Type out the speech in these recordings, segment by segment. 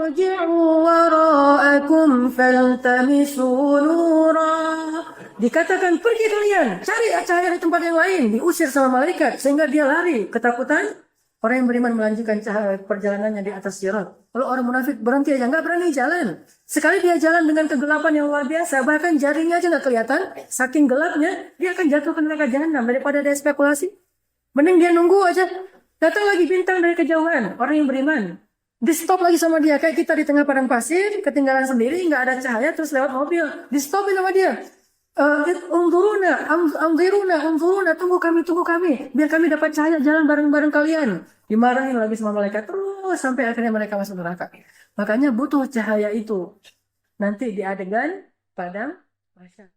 Irji'u wara'akum faltamisu nura. Dikatakan pergi kalian, cari cahaya di tempat yang lain, diusir sama malaikat sehingga dia lari ketakutan. Orang yang beriman melanjutkan cahaya perjalanannya di atas sirat. Kalau orang munafik berhenti aja, nggak berani jalan. Sekali dia jalan dengan kegelapan yang luar biasa, bahkan jaringnya aja nggak kelihatan. Saking gelapnya, dia akan jatuh ke neraka jahanam daripada dia spekulasi. Mending dia nunggu aja. Datang lagi bintang dari kejauhan, orang yang beriman. Di stop lagi sama dia, kayak kita di tengah padang pasir, ketinggalan sendiri, nggak ada cahaya, terus lewat mobil. Di stopin sama dia. Unzuruna, tunggu kami, biar kami dapat cahaya jalan bareng-bareng kalian. Dimarahin lagi sama malaikat terus sampai akhirnya mereka masuk neraka. Makanya butuh cahaya itu. Nanti di adegan padang mahsyar.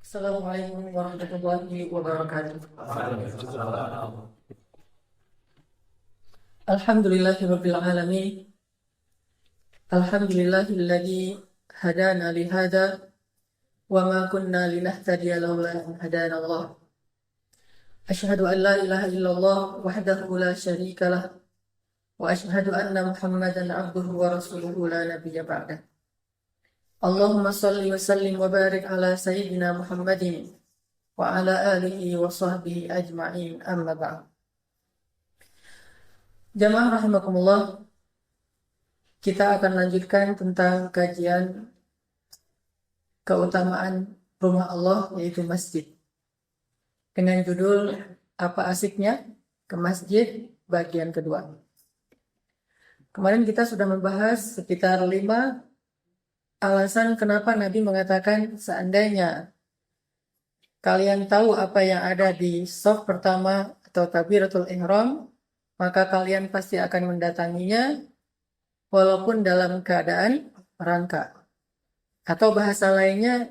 Assalamualaikum warahmatullahi wabarakatuh. Alhamdulillahirabbil alamin. Alhamdulillahilladzi hadana li hada wa ma kunna linahtadiya laula an hadana Allah. Asyhadu an la ilaha illallah wahdahu la syarika lah wa asyhadu anna Muhammadan abduhu wa rasuluhu la nabiyya ba'dah. Allahumma salli wa sallim wa barik ala sayyidina Muhammadin wa ala alihi wa sahbihi ajma'in, amma ba'd. Jamaah rahimakumullah, kita akan lanjutkan tentang kajian keutamaan rumah Allah, yaitu masjid, dengan judul Apa Asiknya ke Masjid bagian kedua. Kemarin kita sudah membahas sekitar 5 alasan kenapa Nabi mengatakan seandainya kalian tahu apa yang ada di shaf pertama atau takbiratul ihram, maka kalian pasti akan mendatanginya walaupun dalam keadaan merangkak. Atau bahasa lainnya,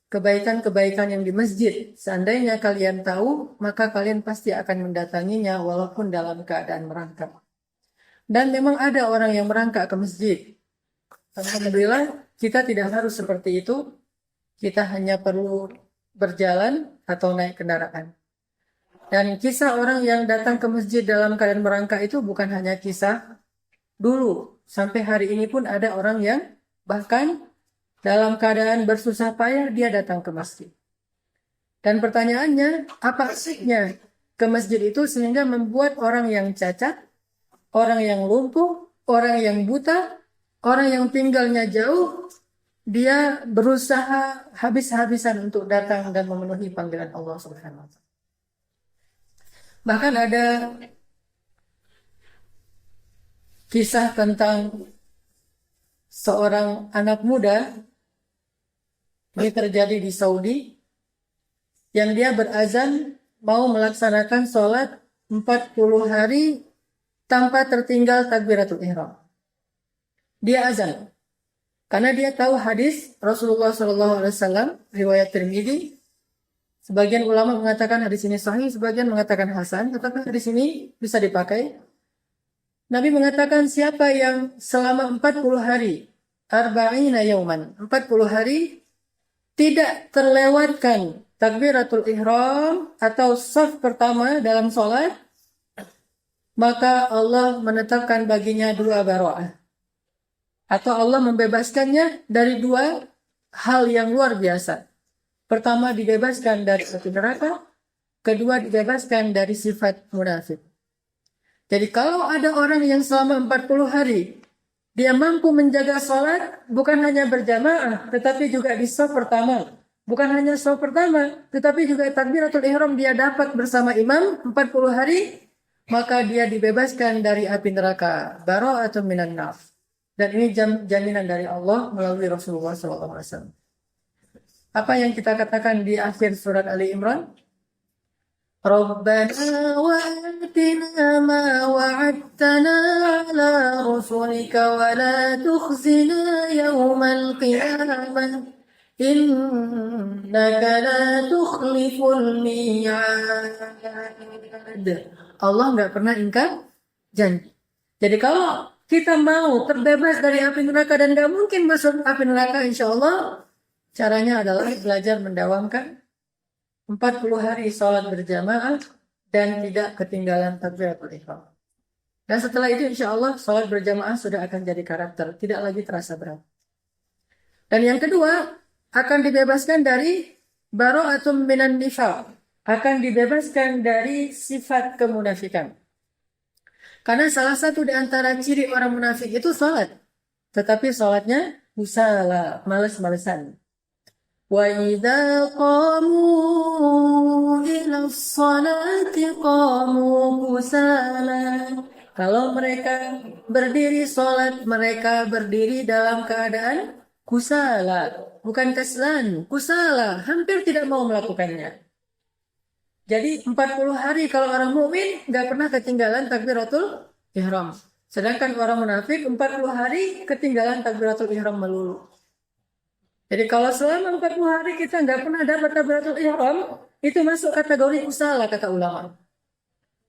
kebaikan-kebaikan yang di masjid, seandainya kalian tahu, maka kalian pasti akan mendatanginya walaupun dalam keadaan merangkak. Dan memang ada orang yang merangkak ke masjid. Alhamdulillah, kita tidak harus seperti itu. Kita hanya perlu berjalan atau naik kendaraan. Dan kisah orang yang datang ke masjid dalam keadaan merangkak itu bukan hanya kisah dulu. Sampai hari ini pun ada orang yang bahkan dalam keadaan bersusah payah dia datang ke masjid. Dan pertanyaannya, apa asiknya ke masjid itu sehingga membuat orang yang cacat, orang yang lumpuh, orang yang buta, orang yang tinggalnya jauh, dia berusaha habis-habisan untuk datang dan memenuhi panggilan Allah Subhanahu wa Ta'ala. Bahkan ada kisah tentang seorang anak muda. Ini terjadi di Saudi, yang dia berazan mau melaksanakan sholat 40 hari tanpa tertinggal takbiratul ihram. Dia azan karena dia tahu hadis Rasulullah SAW, riwayat Tirmidzi. Sebagian ulama mengatakan hadis ini sahih, sebagian mengatakan hasan, tetapi hadis ini bisa dipakai. Nabi mengatakan siapa yang selama 40 hari, arba'ina yauman, 40 hari tidak terlewatkan takbiratul ihram atau shaf pertama dalam sholat, maka Allah menetapkan baginya 2 bara'ah. Atau Allah membebaskannya dari 2 hal yang luar biasa. Pertama, dibebaskan dari api neraka. Kedua, dibebaskan dari sifat munafik. Jadi kalau ada orang yang selama 40 hari dia mampu menjaga sholat, bukan hanya berjamaah, tetapi juga di shaf pertama. Bukan hanya shaf pertama, tetapi juga takbiratul ihram dia dapat bersama imam 40 hari, maka dia dibebaskan dari api neraka. Bara'atun minan nar. Dan ini jaminan dari Allah melalui Rasulullah SAW. Apa yang kita katakan di akhir surat Ali Imran? Rabbana wa'atina ma wa'adtana ala rusulika wa la tukhzina yawmal qiyamah innaka la tukhliful mi'ad. Allah nggak pernah ingkar janji. Jadi kalau kita mau terbebas dari api neraka dan nggak mungkin masuk api neraka, insya Allah caranya adalah belajar mendawamkan 40 hari sholat berjamaah dan tidak ketinggalan takbiratul ihram. Dan setelah itu insya Allah sholat berjamaah sudah akan jadi karakter, tidak lagi terasa berat. Dan yang kedua, akan dibebaskan dari bara'atun minan nifaq, akan dibebaskan dari sifat kemunafikan. Karena salah satu di antara ciri orang munafik itu sholat, tetapi sholatnya kusala, males-malesan. Wa idza qamu ila sholati qamu kusala. Kalau mereka berdiri sholat, mereka berdiri dalam keadaan kusala, bukan kaslan, kusala, hampir tidak mau melakukannya. Jadi 40 hari kalau orang mukmin nggak pernah ketinggalan takbiratul ihram. Sedangkan orang munafik 40 hari ketinggalan takbiratul ihram melulu. Jadi kalau selama 40 hari kita nggak pernah dapat takbiratul ihram, itu masuk kategori kusala kata ulama.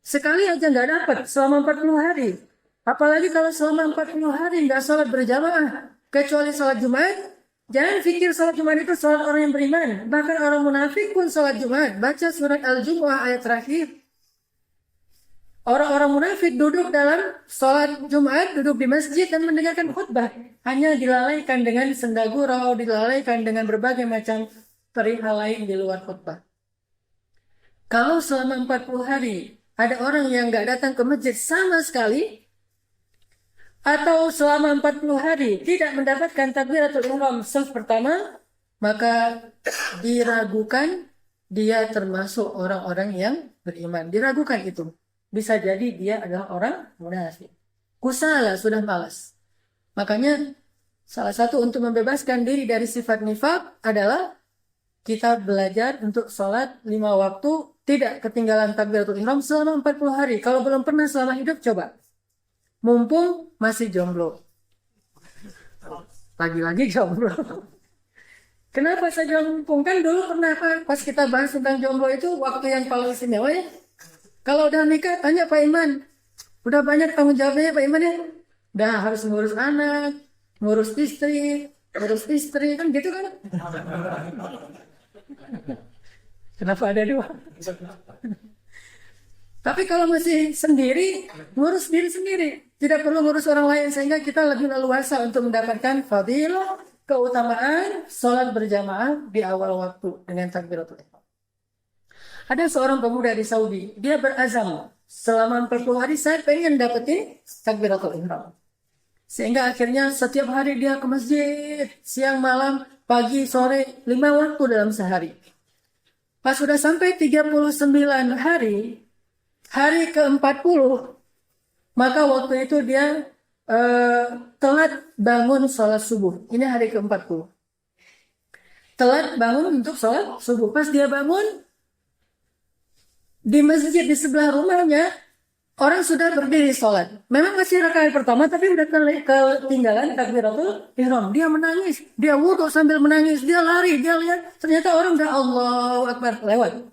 Sekali aja nggak dapat selama 40 hari. Apalagi kalau selama 40 hari nggak sholat berjamaah. Kecuali sholat Jumat. Jangan pikir sholat Jumat itu sholat orang yang beriman. Bahkan orang munafik pun sholat Jumat. Baca surat Al-Jumu'ah ayat terakhir. Orang-orang munafik duduk dalam sholat Jumat, duduk di masjid dan mendengarkan khutbah. Hanya dilalaikan dengan sendagurau, dilalaikan dengan berbagai macam perihal lain di luar khutbah. Kalau selama 40 hari ada orang yang nggak datang ke masjid sama sekali, atau selama 40 hari tidak mendapatkan takbiratul ihram saf pertama, maka diragukan dia termasuk orang-orang yang beriman. Diragukan itu. Bisa jadi dia adalah orang munafik. Kusala, sudah malas. Makanya salah satu untuk membebaskan diri dari sifat nifaq adalah kita belajar untuk sholat 5 waktu, tidak ketinggalan takbiratul ihram selama 40 hari. Kalau belum pernah selama hidup, coba. Mumpung masih jomblo. Lagi-lagi jomblo. Kenapa saya mumpung? Kan dulu pernah pas kita bahas tentang jomblo itu waktu yang paling istimewa ya. Kalau udah nikah, tanya Pak Iman. Udah banyak tanggung jawabnya Pak Iman ya. Udah harus ngurus anak, ngurus istri, kan gitu kan? Kenapa ada dua? Tapi kalau masih sendiri, ngurus diri sendiri. Tidak perlu ngurus orang lain, sehingga kita lebih leluasa untuk mendapatkan fadilah, keutamaan, sholat berjamaah di awal waktu dengan takbiratul ihram. Ada seorang pemuda di Saudi, dia berazam, selama 40 hari saya pengen dapetin takbiratul ihram. Sehingga akhirnya setiap hari dia ke masjid, siang, malam, pagi, sore, 5 waktu dalam sehari. Pas sudah sampai 39 hari, hari ke-40, maka waktu itu dia telat bangun sholat subuh. Ini hari ke-40. Telat bangun untuk sholat subuh. Pas dia bangun, di masjid di sebelah rumahnya, orang sudah berdiri sholat. Memang masih rakaat pertama, tapi udah ketinggalan takbiratul ihram. Dia menangis, dia wudhu sambil menangis, dia lari, dia lihat. Ternyata orang udah Allahu Akbar lewat.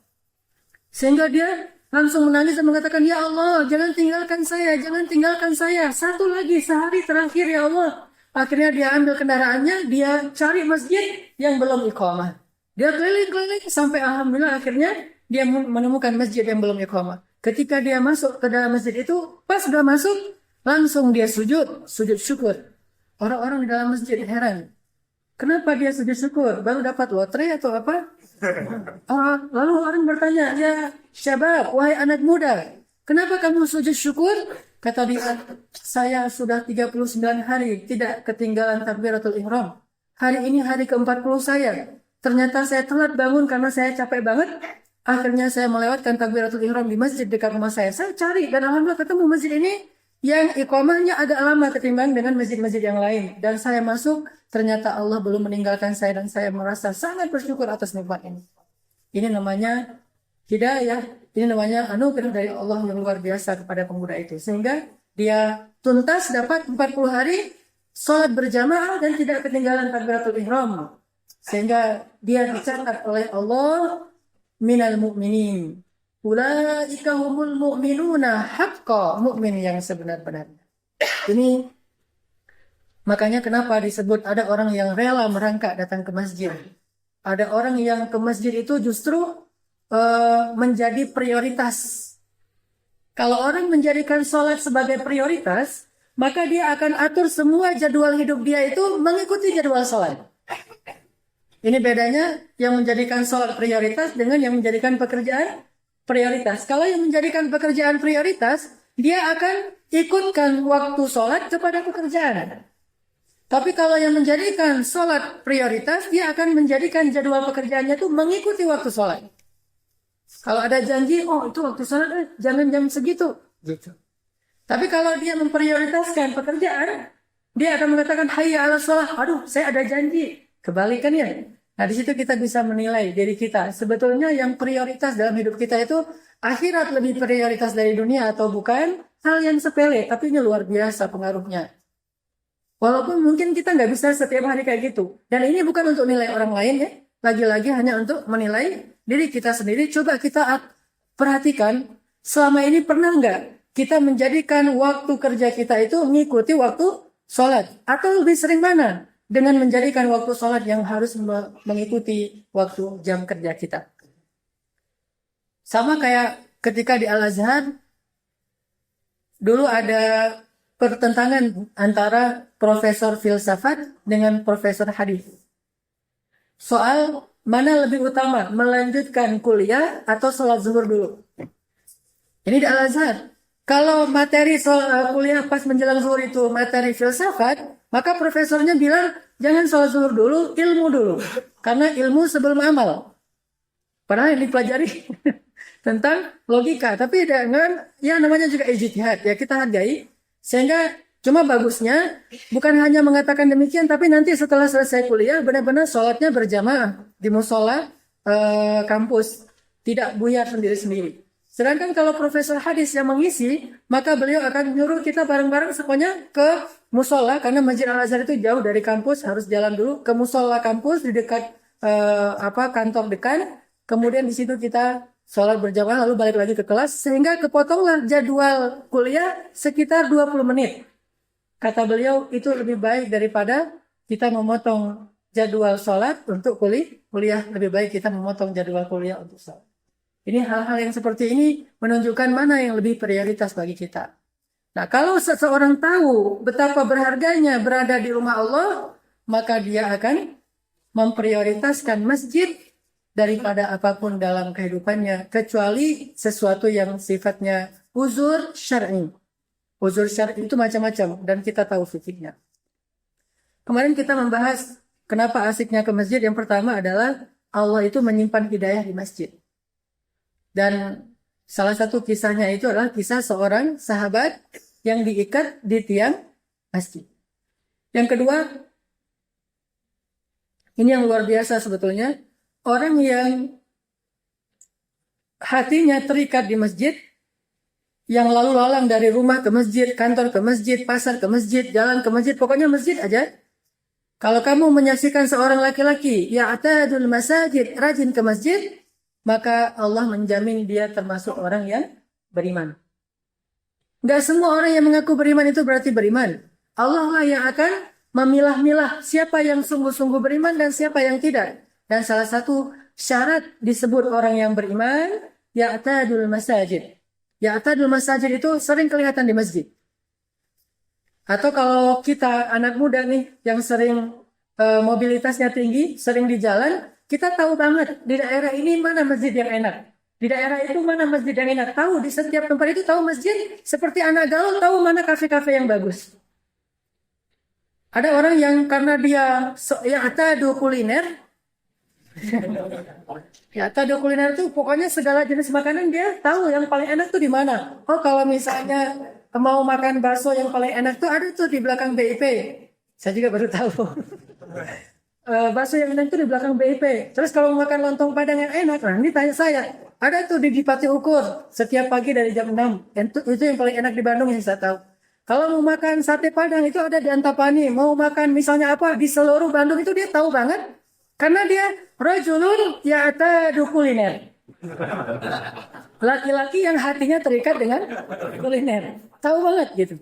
Sehingga dia langsung menangis dan mengatakan, ya Allah, jangan tinggalkan saya, jangan tinggalkan saya. Satu lagi, sehari terakhir ya Allah. Akhirnya dia ambil kendaraannya, dia cari masjid yang belum iqamah. Dia keliling-keliling sampai alhamdulillah akhirnya dia menemukan masjid yang belum iqamah. Ketika dia masuk ke dalam masjid itu, pas sudah masuk, langsung dia sujud syukur. Orang-orang di dalam masjid heran. Kenapa dia sujud syukur? Baru dapat lotre atau apa? Lalu orang bertanya, ya syabab, wahai anak muda, kenapa kamu sujud syukur? Kata dia, saya sudah 39 hari tidak ketinggalan takbiratul ihram. Hari ini hari ke-40 saya. Ternyata saya telat bangun karena saya capek banget. Akhirnya saya melewatkan takbiratul ihram di masjid dekat rumah saya. Saya cari dan alhamdulillah ketemu masjid ini yang iqamahnya agak lama ketimbang dengan masjid-masjid yang lain. Dan saya masuk, ternyata Allah belum meninggalkan saya dan saya merasa sangat bersyukur atas nikmat ini. Ini namanya hidayah, ini namanya anugerah dari Allah yang luar biasa kepada pemuda itu. Sehingga dia tuntas dapat 40 hari sholat berjamaah dan tidak ketinggalan takbiratul ihram. Sehingga dia dicatat oleh Allah minal mu'minin. Ulaika humul mu'minuna haqqa, mukmin yang sebenar-benarnya. Ini makanya kenapa disebut ada orang yang rela merangkak datang ke masjid. Ada orang yang ke masjid itu justru menjadi prioritas. Kalau orang menjadikan sholat sebagai prioritas, maka dia akan atur semua jadwal hidup dia itu mengikuti jadwal sholat. Ini bedanya yang menjadikan sholat prioritas dengan yang menjadikan pekerjaan prioritas. Kalau yang menjadikan pekerjaan prioritas, dia akan ikutkan waktu sholat kepada pekerjaan. Tapi kalau yang menjadikan sholat prioritas, dia akan menjadikan jadwal pekerjaannya itu mengikuti waktu sholat. Kalau ada janji, oh itu waktu sholat, jangan jam segitu. Gitu. Tapi kalau dia memprioritaskan pekerjaan, dia akan mengatakan, hayya ala sholat, aduh saya ada janji. Kebalikannya. Nah di situ kita bisa menilai diri kita. Sebetulnya yang prioritas dalam hidup kita itu, akhirat lebih prioritas dari dunia atau bukan? Hal yang sepele, tapi ini luar biasa pengaruhnya. Walaupun mungkin kita nggak bisa setiap hari kayak gitu. Dan ini bukan untuk nilai orang lain ya. Lagi-lagi hanya untuk menilai diri kita sendiri. Coba kita perhatikan, selama ini pernah nggak kita menjadikan waktu kerja kita itu mengikuti waktu sholat? Atau lebih sering mana? Dengan menjadikan waktu sholat yang harus mengikuti waktu jam kerja kita. Sama kayak ketika di Al-Azhar, dulu ada pertentangan antara profesor filsafat dengan profesor hadis. Soal mana lebih utama, melanjutkan kuliah atau sholat zuhur dulu. Ini di Al-Azhar. Kalau materi kuliah pas menjelang zuhur itu materi filsafat, maka profesornya bilang jangan sholat zuhur dulu, ilmu dulu. Karena ilmu sebelum amal. Padahal yang dipelajari tentang logika. Tapi dengan, ya namanya juga ijtihad. Ya kita hargai. Sehingga cuma bagusnya bukan hanya mengatakan demikian, tapi nanti setelah selesai kuliah benar-benar sholatnya berjamaah di musola kampus, tidak buyar sendiri-sendiri. Sedangkan kalau profesor hadis yang mengisi, maka beliau akan menyuruh kita bareng-bareng semuanya ke musola, karena Masjid Al-Azhar itu jauh dari kampus, harus jalan dulu ke musola kampus di dekat kantor dekan. Kemudian di situ kita sholat berjamaah lalu balik lagi ke kelas, sehingga kepotonglah jadwal kuliah sekitar 20 menit. Kata beliau itu lebih baik daripada kita memotong jadwal sholat untuk kuliah. Lebih baik kita memotong jadwal kuliah untuk sholat. Ini hal-hal yang seperti ini menunjukkan mana yang lebih prioritas bagi kita. Nah kalau seseorang tahu betapa berharganya berada di rumah Allah, maka dia akan memprioritaskan masjid daripada apapun dalam kehidupannya, kecuali sesuatu yang sifatnya uzur syar'i. Uzur syar'i itu macam-macam dan kita tahu fikihnya. Kemarin kita membahas kenapa asiknya ke masjid. Yang pertama adalah Allah itu menyimpan hidayah di masjid. Dan salah satu kisahnya itu adalah kisah seorang sahabat yang diikat di tiang masjid. Yang kedua, ini yang luar biasa sebetulnya. Orang yang hatinya terikat di masjid, yang lalu lalang dari rumah ke masjid, kantor ke masjid, pasar ke masjid, jalan ke masjid, pokoknya masjid aja. Kalau kamu menyaksikan seorang laki-laki ya'tadul masajid, rajin ke masjid, maka Allah menjamin dia termasuk orang yang beriman. Gak semua orang yang mengaku beriman itu berarti beriman. Allah lah yang akan memilah-milah siapa yang sungguh-sungguh beriman dan siapa yang tidak. Dan salah satu syarat disebut orang yang beriman, ya'tadul masajid. Ya'tadul masajid itu sering kelihatan di masjid. Atau kalau kita anak muda nih yang sering mobilitasnya tinggi, sering di jalan, kita tahu banget di daerah ini mana masjid yang enak. Di daerah itu mana masjid yang enak. Tahu di setiap tempat itu tahu masjid, seperti anak gaul tahu mana kafe-kafe yang bagus. Ada orang yang karena dia ya'tadu kuliner, ya'tadu kuliner itu pokoknya segala jenis makanan dia tahu yang paling enak tuh di mana. Oh kalau misalnya mau makan bakso yang paling enak tuh ada tuh di belakang BIP. Saya juga baru tahu. Bakso yang enak tuh di belakang BIP. Terus kalau makan lontong padang yang enak, nah ini tanya saya, ada tuh di Pati Ukur setiap pagi dari jam 6. Itu yang paling enak di Bandung yang saya tahu. Kalau mau makan sate padang itu ada di Antapani. Mau makan misalnya apa di seluruh Bandung itu dia tahu banget. Karena dia rajulun ya'tadu kuliner. Laki-laki yang hatinya terikat dengan kuliner. Tahu banget gitu.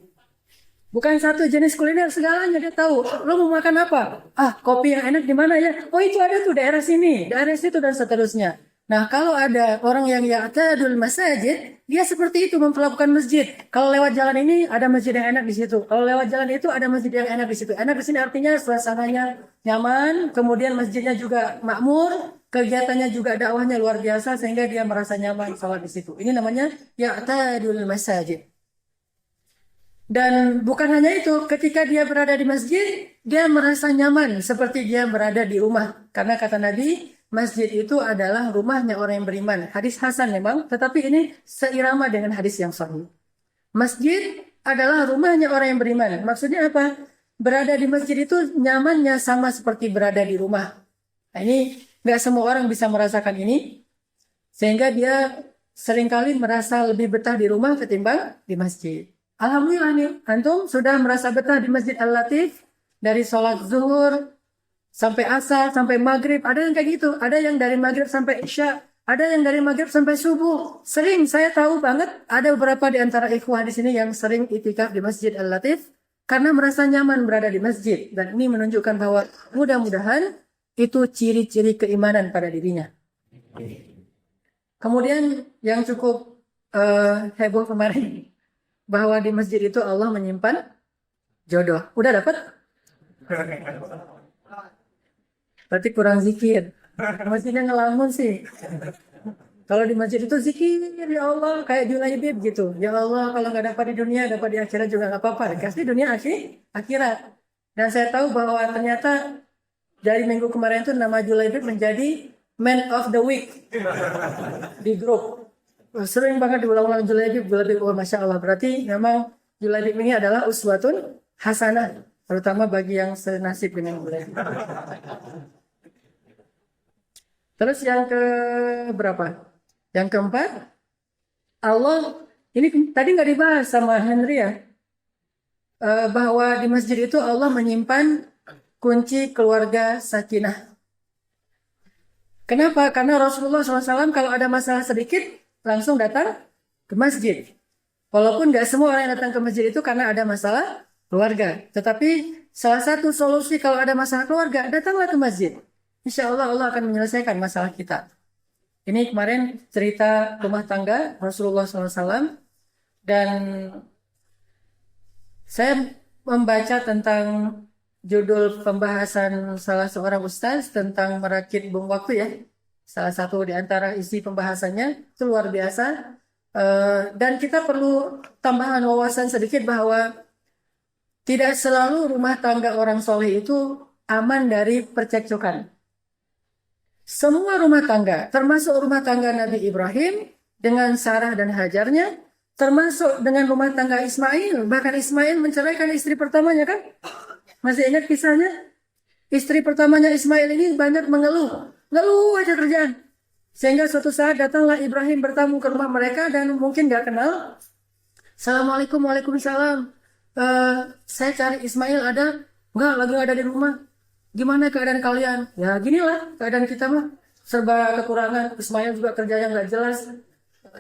Bukan satu jenis kuliner, segalanya dia tahu. Lo mau makan apa? Ah, kopi yang enak di mana ya? Oh itu ada tuh daerah sini, daerah situ dan seterusnya. Nah, kalau ada orang yang ya'tadul masajid, dia seperti itu memperlakukan masjid. Kalau lewat jalan ini ada masjid yang enak di situ. Kalau lewat jalan itu ada masjid yang enak di situ. Enak di sini artinya suasananya nyaman, kemudian masjidnya juga makmur, kegiatannya juga dakwahnya luar biasa sehingga dia merasa nyaman salat di situ. Ini namanya ya'tadul masajid. Dan bukan hanya itu, ketika dia berada di masjid, dia merasa nyaman seperti dia berada di rumah. Karena kata Nabi, masjid itu adalah rumahnya orang yang beriman. Hadis Hasan memang, tetapi ini seirama dengan hadis yang sahih. Masjid adalah rumahnya orang yang beriman. Maksudnya apa? Berada di masjid itu nyamannya sama seperti berada di rumah. Nah, ini nggak semua orang bisa merasakan ini, sehingga dia seringkali merasa lebih betah di rumah ketimbang di masjid. Alhamdulillah nih, antum sudah merasa betah di Masjid Al-Latif dari sholat zuhur sampai asar sampai maghrib. Ada yang kayak gitu, ada yang dari maghrib sampai isya, ada yang dari maghrib sampai subuh. Sering saya tahu banget ada beberapa di antara ikhwah di sini yang sering itikaf di Masjid Al-Latif karena merasa nyaman berada di masjid. Dan ini menunjukkan bahwa mudah-mudahan itu ciri-ciri keimanan pada dirinya. Kemudian yang cukup heboh kemarin, bahwa di masjid itu Allah menyimpan jodoh. Udah dapat? Berarti kurang zikir. Masjidnya ngelamun sih. Kalau di masjid itu zikir, ya Allah, kayak Julaibib gitu. Ya Allah, kalau nggak dapat di dunia, dapat di akhirat juga nggak apa-apa. Dikasih dunia akhirat. Dan saya tahu bahwa ternyata dari minggu kemarin itu nama Julaibib menjadi Man of the Week di grup. Sering banget diulang-ulang Julaibib. Oh, Masya Allah. Berarti memang Julaibib ini adalah uswatun hasanah. Terutama bagi yang senasib dengan Julaibib. Terus yang ke berapa? Yang keempat, Allah, ini tadi nggak dibahas sama Henry ya, bahwa di masjid itu Allah menyimpan kunci keluarga sakinah. Kenapa? Karena Rasulullah SAW kalau ada masalah sedikit, langsung datang ke masjid. Walaupun nggak semua orang yang datang ke masjid itu karena ada masalah keluarga. Tetapi salah satu solusi kalau ada masalah keluarga, datanglah ke masjid. Insya Allah Allah akan menyelesaikan masalah kita. Ini kemarin cerita rumah tangga Rasulullah SAW. Dan saya membaca tentang judul pembahasan salah seorang ustaz tentang merakit bom waktu ya. Salah satu di antara isi pembahasannya itu luar biasa. Dan kita perlu tambahan wawasan sedikit bahwa tidak selalu rumah tangga orang soleh itu aman dari percekcokan. Semua rumah tangga, termasuk rumah tangga Nabi Ibrahim dengan Sarah dan Hajarnya, termasuk dengan rumah tangga Ismail. Bahkan Ismail menceraikan istri pertamanya kan? Masih ingat kisahnya? Istri pertamanya Ismail ini banyak mengeluh. Ngeluh aja kerjaan. Sehingga suatu saat datanglah Ibrahim bertamu ke rumah mereka dan mungkin gak kenal. Assalamualaikum, waalaikumsalam. Saya cari Ismail ada? Enggak, lagi gak ada di rumah. Gimana keadaan kalian? Ya ginilah keadaan kita mah. Serba kekurangan. Ismail juga kerjanya gak jelas.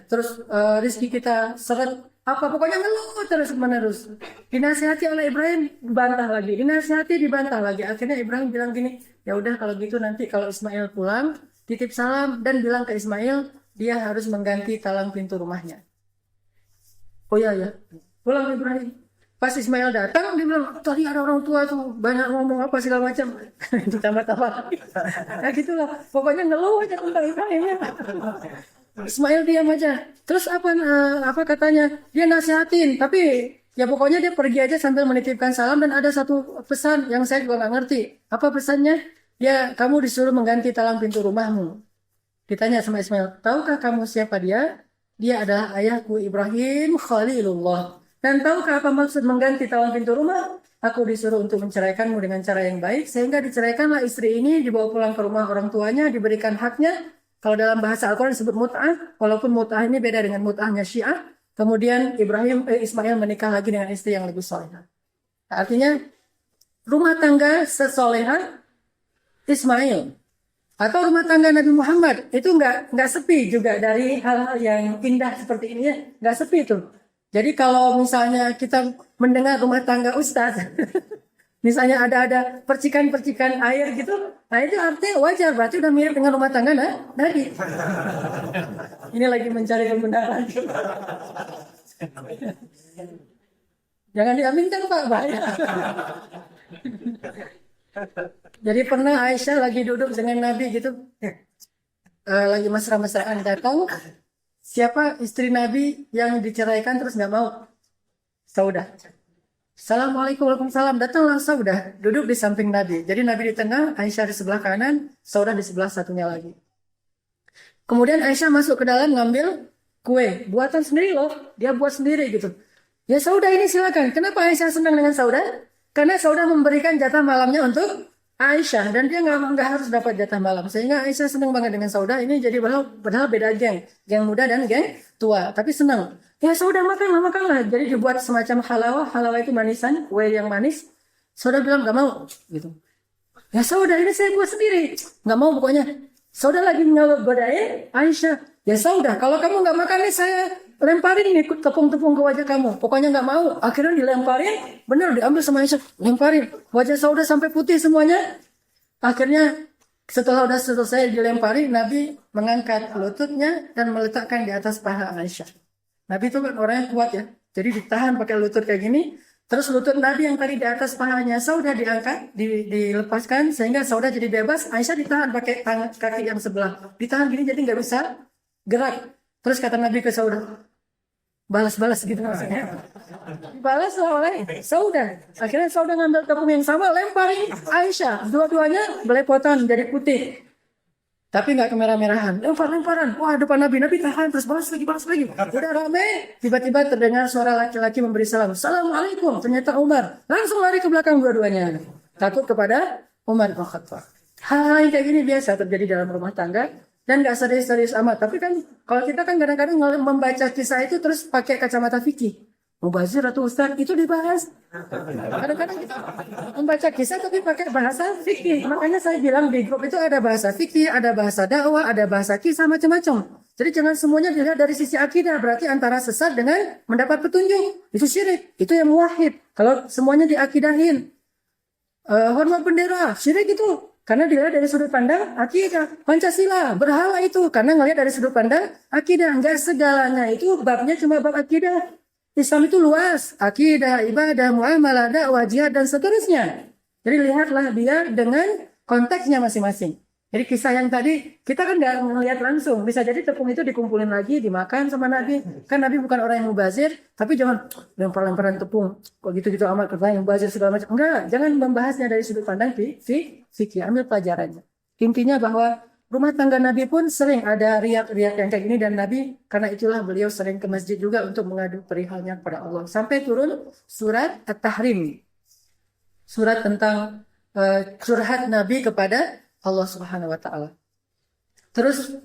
Terus rezeki kita seret. Apa pokoknya ngeluh terus menerus. Dinasihati oleh Ibrahim, dibantah lagi. Dinasihati, dibantah lagi. Akhirnya Ibrahim bilang gini, ya udah kalau gitu nanti kalau Ismail pulang, titip salam dan bilang ke Ismail, dia harus mengganti talang pintu rumahnya. Oh iya ya, pulang Ibrahim. Pas Ismail datang, dia bilang, tadi ada orang tua tuh, banyak ngomong apa segala macam. Ditambah-tambah. Nah gitulah, pokoknya ngeluh aja tentang Ibrahim ya. Ismail diam aja. Terus apa katanya? Dia nasihatin, tapi ya pokoknya dia pergi aja sambil menitipkan salam dan ada satu pesan yang saya juga nggak ngerti. Apa pesannya? Ya kamu disuruh mengganti talang pintu rumahmu. Ditanya sama Ismail, tahukah kamu siapa dia? Dia adalah ayahku Ibrahim Khalilullah. Dan tahukah apa maksud mengganti talang pintu rumah? Aku disuruh untuk menceraikanmu dengan cara yang baik, sehingga diceraikanlah istri ini, dibawa pulang ke rumah orang tuanya, diberikan haknya. Kalau dalam bahasa Al-Quran disebut mut'ah, walaupun mut'ah ini beda dengan mut'ahnya Syiah. Kemudian Ismail menikah lagi dengan istri yang lebih solehah. Artinya rumah tangga sesolehah Ismail atau rumah tangga Nabi Muhammad itu nggak sepi juga dari hal-hal yang indah seperti ini ya, nggak sepi itu. Jadi kalau misalnya kita mendengar rumah tangga ustaz, Misalnya ada percikan-percikan air gitu, nah itu artinya wajar, berarti udah mirip dengan rumah tangga Nabi. Ini lagi mencari kebenaran. Jangan diaminkan Pak, bahaya. Jadi pernah Aisyah lagi duduk dengan Nabi gitu, lagi mesra-mesraan, datang siapa istri Nabi yang diceraikan terus nggak mau? Saudah. Assalamualaikum, waalaikumsalam. Datanglah Saudah, duduk di samping Nabi. Jadi Nabi di tengah, Aisyah di sebelah kanan, Saudah di sebelah satunya lagi. Kemudian Aisyah masuk ke dalam ngambil kue, buatan sendiri loh. Dia buat sendiri gitu. Ya Saudah ini silakan. Kenapa Aisyah senang dengan Saudah? Karena Saudah memberikan jatah malamnya untuk Aisyah. Dan dia nggak harus dapat jatah malam. Sehingga Aisyah senang banget dengan Saudah. Ini jadi padahal beda geng. Geng muda dan geng tua. Tapi senang. Ya Saudah makanlah. Jadi dibuat semacam halawah. Halawah itu manisan, kue yang manis. Saudah bilang nggak mau. Gitu. Ya Saudah ini saya buat sendiri. Nggak mau pokoknya. Saudah lagi godain Aisyah. Ya Saudah, kalau kamu nggak makan nih saya lemparin nih tepung-tepung ke wajah kamu. Pokoknya nggak mau. Akhirnya dilemparin, bener diambil sama Aisyah, lemparin. Wajah Saudah sampai putih semuanya. Akhirnya setelah udah selesai dilemparin, Nabi mengangkat lututnya dan meletakkan di atas paha Aisyah. Nabi itu kan orang yang kuat ya. Jadi ditahan pakai lutut kayak gini. Terus lutut Nabi yang tadi di atas pahanya Saudah diangkat, dilepaskan sehingga Saudah jadi bebas. Aisyah ditahan pakai kaki yang sebelah. Ditahan gini jadi nggak bisa gerak. Terus kata Nabi ke Saudah, balas-balas gitu maksudnya. Dibalas oleh Saudah. Akhirnya Saudah ngambil tepung yang sama, lemparin Aisyah. Dua-duanya belepotan jadi putih. Tapi nggak kemerah-merahan. Lempar-lemparan. Wah, depan Nabi tahan. Terus balas lagi. Udah rame. Tiba-tiba terdengar suara laki-laki memberi salam. Assalamualaikum. Ternyata Umar. Langsung lari ke belakang dua-duanya. Takut kepada Umar bin Khattab. Hal kayak gini biasa terjadi dalam rumah tangga. Dan nggak serius-serius amat. Tapi kan kalau kita kan kadang-kadang membaca kisah itu terus pakai kacamata fikih. Mubazir atau Ustaz itu dibahas. Kadang-kadang kita membaca kisah tapi pakai bahasa fikih. Makanya saya bilang di grup itu ada bahasa fikih, ada bahasa dakwah, ada bahasa kisah macam-macam. Jadi jangan semuanya dilihat dari sisi akidah. Berarti antara sesat dengan mendapat petunjuk. Itu syirik. Itu yang muwahhid. Kalau semuanya diakidahin. Hormat bendera. Syirik itu. Karena dilihat dari sudut pandang akidah. Pancasila. Berhala itu. Karena ngelihat dari sudut pandang akidah. Enggak segalanya itu babnya cuma bab akidah. Islam itu luas, akidah, ibadah, muamalah, dakwah, jihad, dan seterusnya. Jadi lihatlah dia dengan konteksnya masing-masing. Jadi kisah yang tadi, kita kan nggak melihat langsung. Bisa jadi tepung itu dikumpulin lagi, dimakan sama Nabi. Kan Nabi bukan orang yang mubazir, tapi jangan lempar-lemparan tepung. Kok gitu-gitu amat, katanya mubazir segala macam. Enggak, jangan membahasnya dari sudut pandang fikih, ambil pelajarannya. Intinya bahwa rumah tangga Nabi pun sering ada riak-riak yang kayak gini dan Nabi karena itulah beliau sering ke masjid juga untuk mengadu perihalnya kepada Allah. Sampai turun surat At-Tahrim. Surat tentang curhat Nabi kepada Allah Subhanahu wa taala. Terus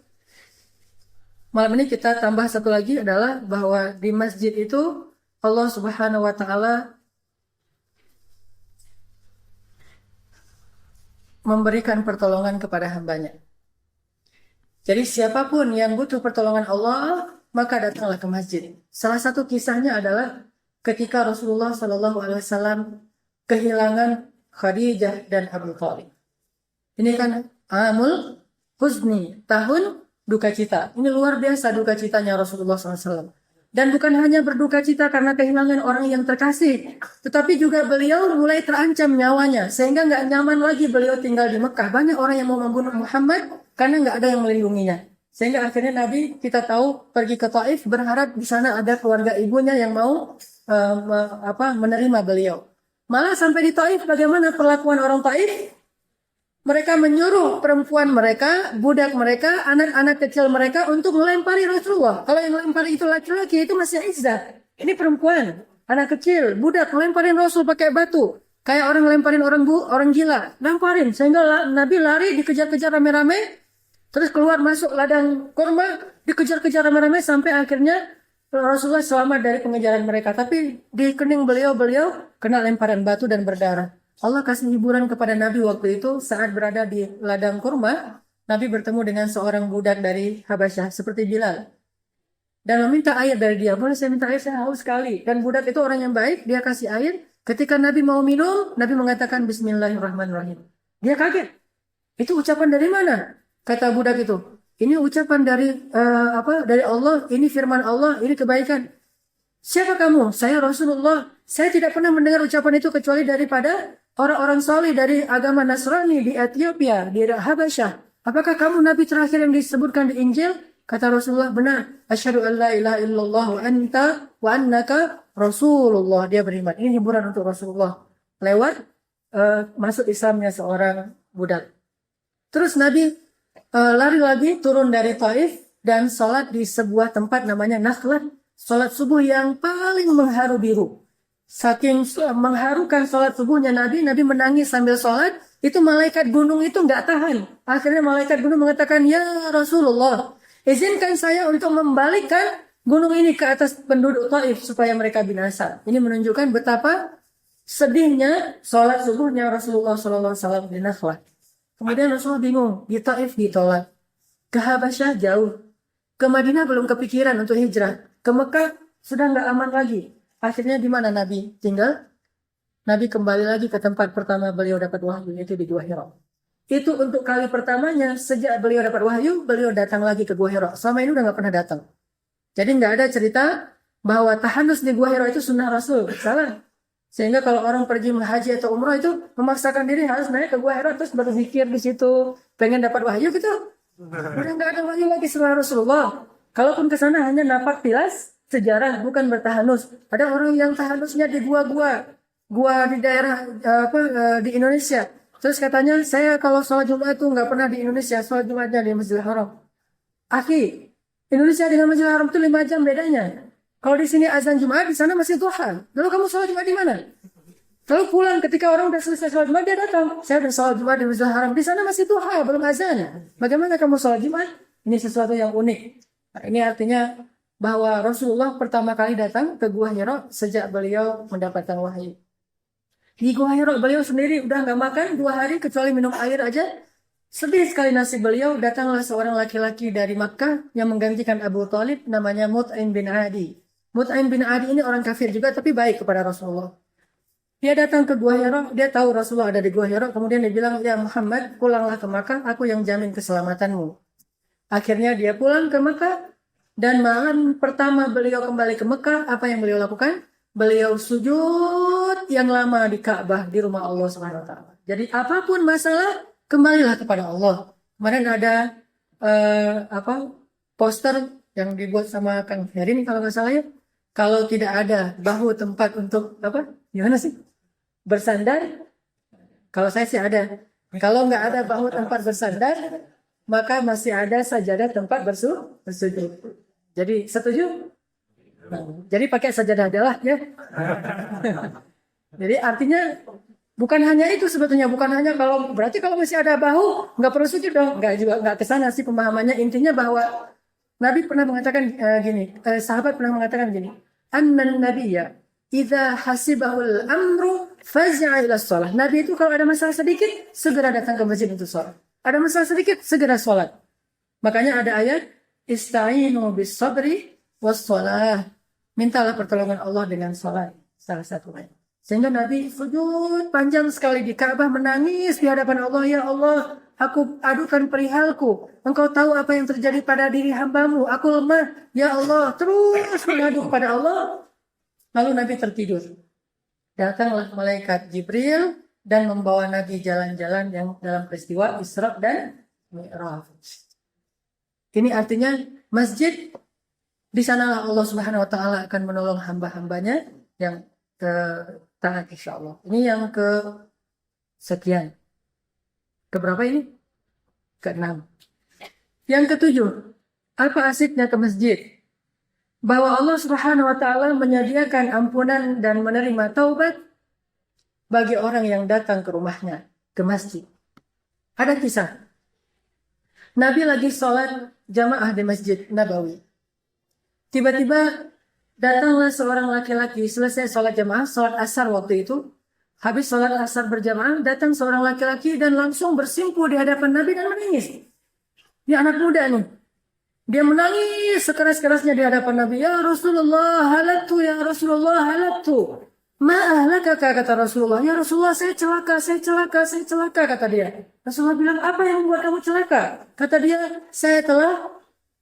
malam ini kita tambah satu lagi adalah bahwa di masjid itu Allah Subhanahu wa taala memberikan pertolongan kepada hambanya. Jadi siapapun yang butuh pertolongan Allah, maka datanglah ke masjid. Salah satu kisahnya adalah ketika Rasulullah SAW kehilangan Khadijah dan Abu Thalib. Ini kan Amul Huzni, tahun duka cita. Ini luar biasa duka citanya Rasulullah SAW. Dan bukan hanya berduka cita karena kehilangan orang yang terkasih, tetapi juga beliau mulai terancam nyawanya, sehingga nggak nyaman lagi beliau tinggal di Mekah. Banyak orang yang mau membunuh Muhammad karena nggak ada yang melindunginya. Sehingga akhirnya Nabi kita tahu pergi ke Taif berharap di sana ada keluarga ibunya yang mau menerima beliau. Malah sampai di Taif bagaimana perlakuan orang Taif? Mereka menyuruh perempuan mereka, budak mereka, anak-anak kecil mereka untuk melempari Rasulullah. Kalau yang melempari itu laki-laki itu masih izzat. Ini perempuan, anak kecil, budak melemparin Rasul pakai batu. Kayak orang melemparin orang gila, lemparin sehingga Nabi lari dikejar-kejar rame-rame. Terus keluar masuk ladang kurma, dikejar-kejar rame-rame sampai akhirnya Rasulullah selamat dari pengejaran mereka. Tapi di kening beliau kena lemparan batu dan berdarah. Allah kasih hiburan kepada Nabi waktu itu saat berada di ladang kurma. Nabi bertemu dengan seorang budak dari Habasyah seperti Bilal. Dan meminta air dari dia. Boleh saya minta air, saya haus sekali. Dan budak itu orang yang baik, dia kasih air. Ketika Nabi mau minum, Nabi mengatakan Bismillahirrahmanirrahim. Dia kaget. Itu ucapan dari mana? Kata budak itu. Ini ucapan dari dari Allah. Ini firman Allah. Ini kebaikan. Siapa kamu? Saya Rasulullah. Saya tidak pernah mendengar ucapan itu kecuali daripada orang-orang saleh dari agama Nasrani di Ethiopia, di Habasyah. Apakah kamu Nabi terakhir yang disebutkan di Injil? Kata Rasulullah, benar. Asyhadu an la ilaha illallah wa anta wa annaka Rasulullah. Dia beriman. Ini hiburan untuk Rasulullah. Lewat masuk Islamnya seorang budak. Terus Nabi lari lagi turun dari Taif dan sholat di sebuah tempat namanya Nakhlat. Sholat subuh yang paling mengharu biru. Saking mengharukan sholat subuhnya Nabi menangis sambil sholat. Itu malaikat gunung itu nggak tahan. Akhirnya malaikat gunung mengatakan, ya Rasulullah, izinkan saya untuk membalikkan gunung ini ke atas penduduk Taif supaya mereka binasa. Ini menunjukkan betapa sedihnya sholat subuhnya Rasulullah SAW di Nakhlah. Kemudian Rasulullah bingung, di Taif ditolak, ke Habasyah jauh, ke Madinah belum kepikiran untuk hijrah, ke Mekah sudah nggak aman lagi. Akhirnya di mana Nabi tinggal? Nabi kembali lagi ke tempat pertama beliau dapat wahyu, yaitu di Gua Hira. Itu untuk kali pertamanya sejak beliau dapat wahyu, beliau datang lagi ke Gua Hira. Selama ini udah nggak pernah datang. Jadi nggak ada cerita bahwa tahanus di Gua Hira itu sunnah Rasul. Salah. Sehingga kalau orang pergi haji atau umrah itu memaksakan diri harus naik ke Gua Hira terus berzikir di situ, pengen dapat wahyu gitu. Udah nggak ada wahyu lagi setelah Rasulullah. Kalaupun ke sana hanya napak tilas sejarah, bukan bertahanus. Ada orang yang tahanusnya di gua di daerah di Indonesia. Terus katanya, saya kalau sholat Jumat itu nggak pernah di Indonesia, sholat Jumatnya di Masjidil Haram. Akhi, Indonesia dengan Masjidil Haram itu 5 jam bedanya. Kalau di sini azan Jumat, di sana masih duha. Lalu kamu sholat Jumat di mana? Lalu pulang ketika orang udah selesai sholat Jumat, dia datang. Saya udah sholat Jumat di Masjidil Haram. Di sana masih duha, belum azan. Bagaimana kamu sholat Jumat? Ini sesuatu yang unik. Nah, ini artinya bahwa Rasulullah pertama kali datang ke Gua Hira sejak beliau mendapatkan wahyu. Di Gua Hira beliau sendiri udah nggak makan 2 hari kecuali minum air aja. Sedih sekali nasib beliau. Datanglah seorang laki-laki dari Makkah yang menggantikan Abu Thalib, namanya Mut'im bin Adi. Mut'im bin Adi ini orang kafir juga tapi baik kepada Rasulullah. Dia datang ke Gua Hira, dia tahu Rasulullah ada di Gua Hira, kemudian dia bilang, ya Muhammad, pulanglah ke Makkah, aku yang jamin keselamatanmu. Akhirnya dia pulang ke Makkah, dan malam pertama beliau kembali ke Mekah, apa yang beliau lakukan? Beliau sujud yang lama di Ka'bah, di rumah Allah Subhanahu wa taala. Jadi apapun masalah, kembalilah kepada Allah. Kemarin ada poster yang dibuat sama Kang Heri ini kalau nggak salah ya. Kalau tidak ada bahu tempat untuk gimana sih? Bersandar. Kalau saya sih ada. Kalau nggak ada bahu tempat bersandar, maka masih ada sajadah tempat bersujud. Jadi setuju? Jadi pakai sajadah adalah ya. Jadi artinya bukan hanya itu sebetulnya, bukan hanya berarti kalau masih ada bahu nggak perlu sujud dong, nggak kesana sih pemahamannya. Intinya bahwa Nabi pernah mengatakan sahabat pernah mengatakan gini, annan nabiyya idza hasibahul amru faz'a ila shalah. Nabi itu kalau ada masalah sedikit segera datang ke masjid untuk sholat. Ada masalah sedikit segera sholat. Makanya ada ayat ista'inu bis sabri was shalah. Mintalah pertolongan Allah dengan sholat, salah satunya. Sehingga Nabi sujud panjang sekali di Ka'bah, menangis di hadapan Allah. Ya Allah, aku adukan perihalku. Engkau tahu apa yang terjadi pada diri hambamu. Aku lemah. Ya Allah, terus mengadu kepada Allah. Lalu Nabi tertidur. Datanglah malaikat Jibril dan membawa Nabi jalan-jalan yang dalam peristiwa Isra dan Mi'raj. Ini artinya masjid, di sanalah Allah Subhanahu wa taala akan menolong hamba-hambanya yang taat insyaallah. Ini yang sekian. Keberapa ini? Ke-6. Yang ke-7. Apa asiknya ke masjid? Bahwa Allah Subhanahu wa taala menyediakan ampunan dan menerima taubat bagi orang yang datang ke rumahnya, ke masjid. Ada kisah. Nabi lagi sholat jamaah di Masjid Nabawi. Tiba-tiba datanglah seorang laki-laki, selesai sholat jamaah, sholat asar waktu itu. Habis sholat asar berjamaah, datang seorang laki-laki dan langsung bersimpuh di hadapan Nabi dan menangis. Dia anak muda nih. Dia menangis sekeras-kerasnya di hadapan Nabi. Ya Rasulullah halaktu, ya Rasulullah halaktu. Ma'ahlaka, kata Rasulullah. Ya Rasulullah, saya celaka, kata dia. Rasulullah bilang, apa yang membuat kamu celaka? Kata dia, saya telah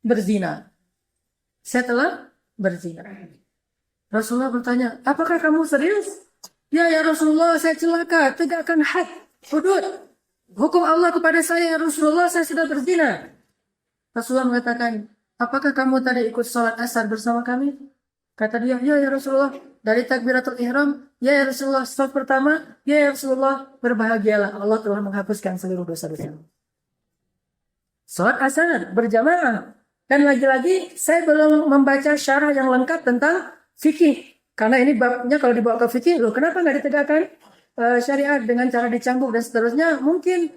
berzina. Rasulullah bertanya, apakah kamu serius? Ya Rasulullah, saya celaka, tegakkan had, hudud. Hukum Allah kepada saya, ya Rasulullah, saya sudah berzina. Rasulullah mengatakan, apakah kamu tadi ikut sholat asar bersama kami? Kata dia, ya Rasulullah, dari takbiratul ihram, ya Rasulullah, stop pertama, ya Rasulullah, berbahagialah, Allah telah menghapuskan seluruh dosa-dosa. Sholat asar berjamaah. Dan lagi-lagi, saya belum membaca syarah yang lengkap tentang fikih. Karena ini babnya kalau dibawa ke fikih, loh kenapa nggak ditegakkan syariat dengan cara dicambuk dan seterusnya? Mungkin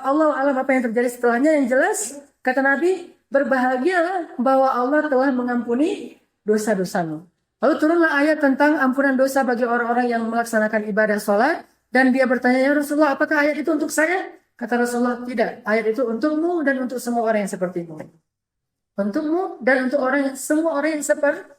Allah alam apa yang terjadi setelahnya. Yang jelas, kata Nabi, berbahagialah bahwa Allah telah mengampuni dosa-dosamu. Lalu turunlah ayat tentang ampunan dosa bagi orang-orang yang melaksanakan ibadah sholat. Dan dia bertanya, ya Rasulullah, apakah ayat itu untuk saya? Kata Rasulullah, tidak. Ayat itu untukmu dan untuk semua orang yang sepertimu. Untukmu dan untuk semua orang yang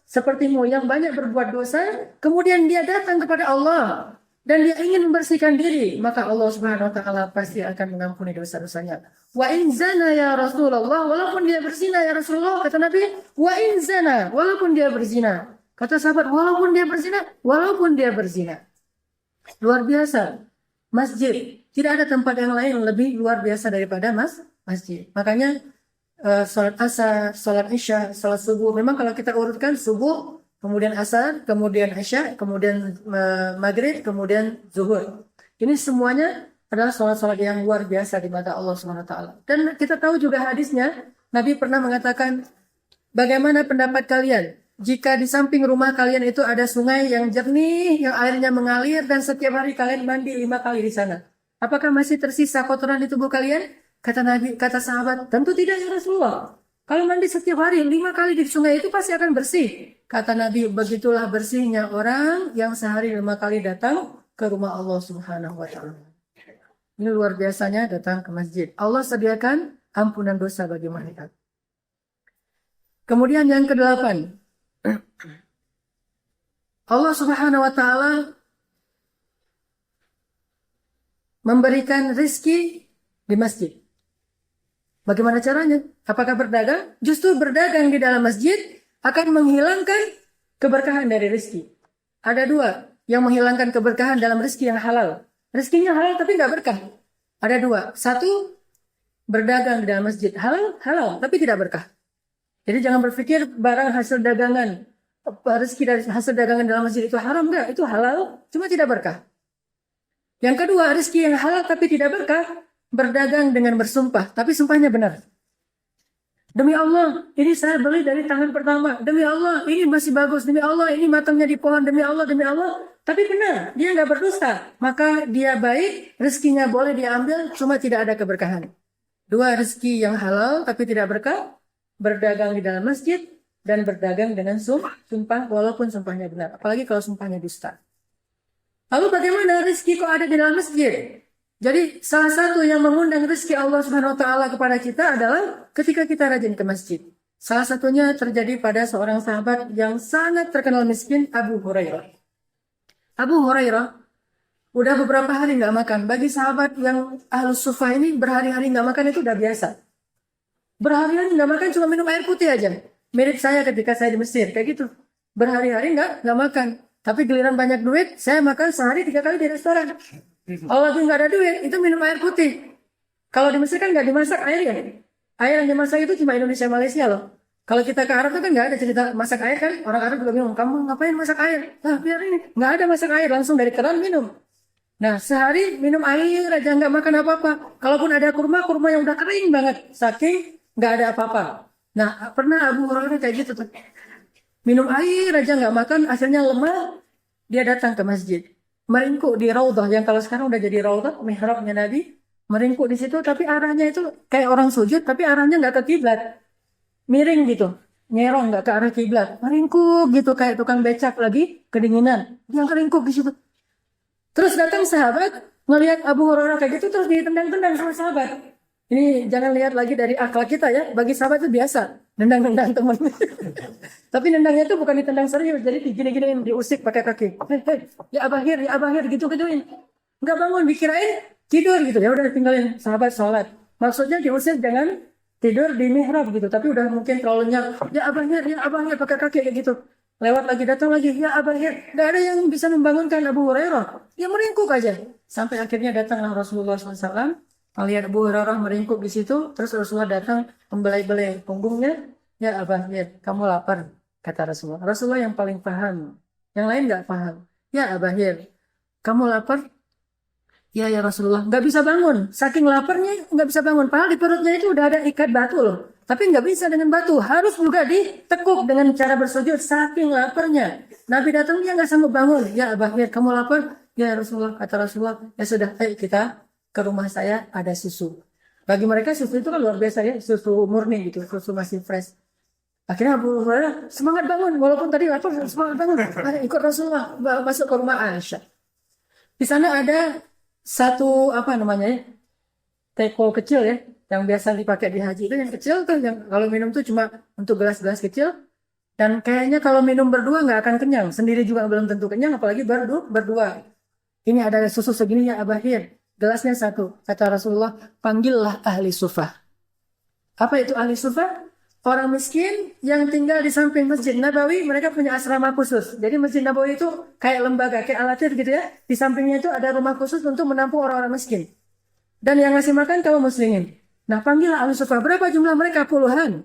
sepertimu yang banyak berbuat dosa, kemudian dia datang kepada Allah dan dia ingin membersihkan diri, maka Allah Subhanahu wa taala pasti akan mengampuni dosa-dosanya. Wa in zana ya Rasulullah, walaupun dia berzina ya Rasulullah, kata Nabi, wa in zana, walaupun dia berzina. Kata sahabat, walaupun dia berzina. Luar biasa. Masjid, tidak ada tempat yang lain lebih luar biasa daripada masjid. Makanya sholat asar, sholat isya, sholat subuh. Memang kalau kita urutkan subuh, kemudian asar, kemudian isya, kemudian maghrib, kemudian zuhur. Ini semuanya adalah sholat-sholat yang luar biasa di mata Allah SWT. Dan kita tahu juga hadisnya, Nabi pernah mengatakan, bagaimana pendapat kalian jika di samping rumah kalian itu ada sungai yang jernih, yang airnya mengalir, dan setiap hari kalian mandi 5 kali di sana? Apakah masih tersisa kotoran di tubuh kalian? Kata Nabi, kata sahabat, tentu tidak ya Rasulullah. Kalau mandi setiap hari 5 kali di sungai itu pasti akan bersih. Kata Nabi, begitulah bersihnya orang yang sehari 5 kali datang ke rumah Allah Subhanahu wa taala. Ini luar biasanya datang ke masjid. Allah sediakan ampunan dosa bagi mereka. Kemudian yang ke-8. Allah Subhanahu wa taala memberikan rizki di masjid. Bagaimana caranya? Apakah berdagang? Justru berdagang di dalam masjid akan menghilangkan keberkahan dari rezeki. Ada 2 yang menghilangkan keberkahan dalam rezeki yang halal. Rezekinya halal tapi nggak berkah. Ada 2. 1, berdagang di dalam masjid. Halal tapi tidak berkah. Jadi jangan berpikir barang hasil dagangan, rezeki dari hasil dagangan dalam masjid itu haram. Enggak, itu halal cuma tidak berkah. Yang kedua, rezeki yang halal tapi tidak berkah. Berdagang dengan bersumpah, tapi sumpahnya benar. Demi Allah, ini saya beli dari tangan pertama. Demi Allah, ini masih bagus. Demi Allah, ini matangnya di pohon. Demi Allah. Tapi benar, dia nggak berdusta. Maka dia baik, rezekinya boleh diambil, cuma tidak ada keberkahan. 2, rezeki yang halal tapi tidak berkah. Berdagang di dalam masjid dan berdagang dengan sumpah, walaupun sumpahnya benar. Apalagi kalau sumpahnya dusta. Lalu bagaimana rezeki kok ada di dalam masjid? Jadi salah satu yang mengundang rezeki Allah Subhanahu wa taala kepada kita adalah ketika kita rajin ke masjid. Salah satunya terjadi pada seorang sahabat yang sangat terkenal miskin, Abu Hurairah. Abu Hurairah udah beberapa hari nggak makan. Bagi sahabat yang ahlus sufah ini berhari-hari nggak makan itu udah biasa. Berhari-hari nggak makan cuma minum air putih aja. Mirip saya ketika saya di Mesir kayak gitu. Berhari-hari nggak makan. Tapi giliran banyak duit, saya makan sehari 3 kali di restoran. Kalau lagi nggak ada duit, itu minum air putih. Kalau di Mesir kan nggak dimasak air ya. Air yang dimasak itu cuma Indonesia, Malaysia loh. Kalau kita ke Arab kan nggak ada cerita masak air kan. Orang Arab juga bingung, kamu ngapain masak air? Nah biar ini, nggak ada masak air, langsung dari keran minum. Nah sehari minum air aja, nggak makan apa-apa. Kalaupun ada kurma yang udah kering banget, saking nggak ada apa-apa. Nah pernah Abu Hurairah kayak gitu tuh. Minum air aja nggak makan, akhirnya lemah. Dia datang ke masjid. Meringkuk di Raudhah yang kalau sekarang udah jadi Raudhah, mihrabnya Nabi, meringkuk di situ tapi arahnya itu kayak orang sujud tapi arahnya nggak ke kiblat, miring gitu, nyerong nggak ke arah kiblat, meringkuk gitu kayak tukang becak lagi kedinginan, dia meringkuk di situ. Terus datang sahabat ngelihat Abu Hurairah kayak gitu terus ditendang-tendang sama sahabat. Ini jangan lihat lagi dari akal kita ya. Bagi sahabat itu biasa nendang-nendang teman. Tapi nendangnya itu bukan ditendang serius, jadi digini-giniin, diusik pakai kaki. Hei, hei, ya abahir, gitu-gituin. Nggak bangun, dikirain tidur gitu. Ya udah tinggalin sahabat sholat. Maksudnya diusir jangan tidur di mihrab gitu. Tapi udah mungkin terlalu nyak. Ya abahir pakai kaki kayak gitu. Lewat lagi datang lagi, ya abahir. Nggak ada yang bisa membangunkan Abu Hurairah. Ya meringkuk aja. Sampai akhirnya datanglah Rasulullah SAW. Melihat Abu Hurairah meringkuk di situ, terus Rasulullah datang membelai-belai punggungnya. Ya abahir, kamu lapar, kata Rasulullah. Rasulullah yang paling paham. Yang lain nggak paham. Ya abahir, kamu lapar? Ya Rasulullah, nggak bisa bangun. Saking laparnya nggak bisa bangun. Padahal di perutnya itu udah ada ikat batu loh. Tapi nggak bisa dengan batu. Harus juga ditekuk dengan cara bersujud. Saking laparnya. Nabi datang dia nggak sanggup bangun. Ya abahir, kamu lapar? Ya Rasulullah, kata Rasulullah. Ya sudah, ayo kita ke rumah saya ada susu. Bagi mereka susu itu kan luar biasa ya. Susu murni gitu. Susu masih fresh. Akhirnya Abu Hurairah semangat bangun. Walaupun tadi lapar, semangat bangun. Ayo ikut Rasulullah masuk ke rumah Aisyah. Di sana ada satu apa namanya ya, teko kecil ya, yang biasa dipakai di haji itu yang kecil tuh, yang kalau minum tuh cuma untuk gelas-gelas kecil, dan kayaknya kalau minum berdua nggak akan kenyang, sendiri juga belum tentu kenyang, apalagi berdua. Ini ada susu segini ya abahir, gelasnya satu, kata Rasulullah, panggillah ahli sufah. Apa itu ahli sufah? Orang miskin yang tinggal di samping Masjid Nabawi, mereka punya asrama khusus. Jadi Masjid Nabawi itu kayak lembaga, kayak alatir gitu ya. Di sampingnya itu ada rumah khusus untuk menampung orang-orang miskin. Dan yang ngasih makan kaum muslimin. Nah, panggillah ahli sufah. Berapa jumlah mereka? Puluhan.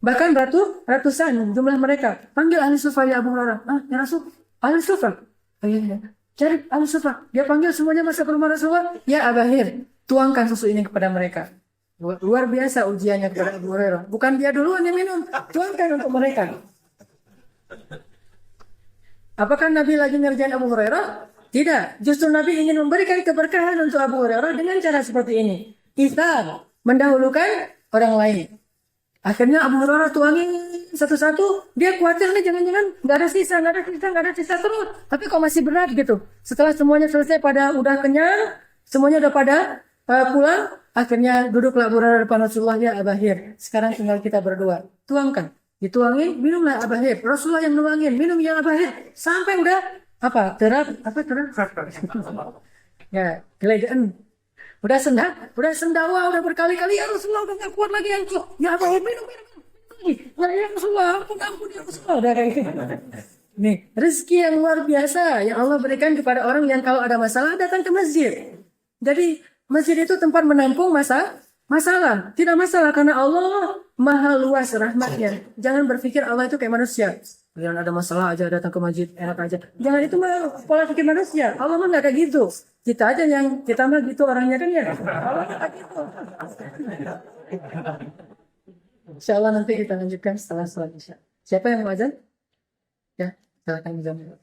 Bahkan ratusan jumlah mereka. Panggil ahli sufah ya Abu Hurairah. Ah, ya Rasul, ahli sufah. Oh, iya. Cari ahli sufah. Dia panggil semuanya masuk ke rumah Rasulullah. Ya Abahir, tuangkan susu ini kepada mereka. Luar biasa ujiannya kepada Abu Hurairah. Bukan dia duluan yang minum, tuangkan untuk mereka. Apakah Nabi lagi ngerjain Abu Hurairah? Tidak. Justru Nabi ingin memberikan keberkahan untuk Abu Hurairah dengan cara seperti ini. Kita mendahulukan orang lain. Akhirnya Abu Hurairah tuangin satu-satu. Dia khawatir nih jangan-jangan nggak ada sisa terus. Tapi kok masih berat gitu. Setelah semuanya selesai pada udah kenyang, semuanya udah pada pulang. Akhirnya duduklah Abu Hurairah depan Rasulullah, ya Abahir. Sekarang tinggal kita berdua. Tuangkan. Dituangin, minumlah Abahir. Rasulullah yang nuangin, minum ya Abahir. Sampai udah terap. Ya, gelegaan. Udah sendawa, udah berkali-kali ya Rasulullah udah gak kuat lagi ya Abahir minum lagi. Ya Rasulullah, ampun ya Rasulullah. Udah kayak gitu. Nih, rezeki yang luar biasa yang Allah berikan kepada orang yang kalau ada masalah datang ke masjid. Jadi masjid itu tempat menampung masalah. Tidak masalah karena Allah maha luas rahmatnya. Jangan berpikir Allah itu kayak manusia. Jangan ada masalah aja datang ke masjid, enak aja. Jangan itu mah pola pikir manusia. Allah mah nggak kayak gitu. Kita aja yang kita mah gitu orangnya kan ya. Allah nggak kayak gitu. Insya Allah nanti kita lanjutkan setelah sholat isya. Siapa yang mau azan? Ya, silakan azan.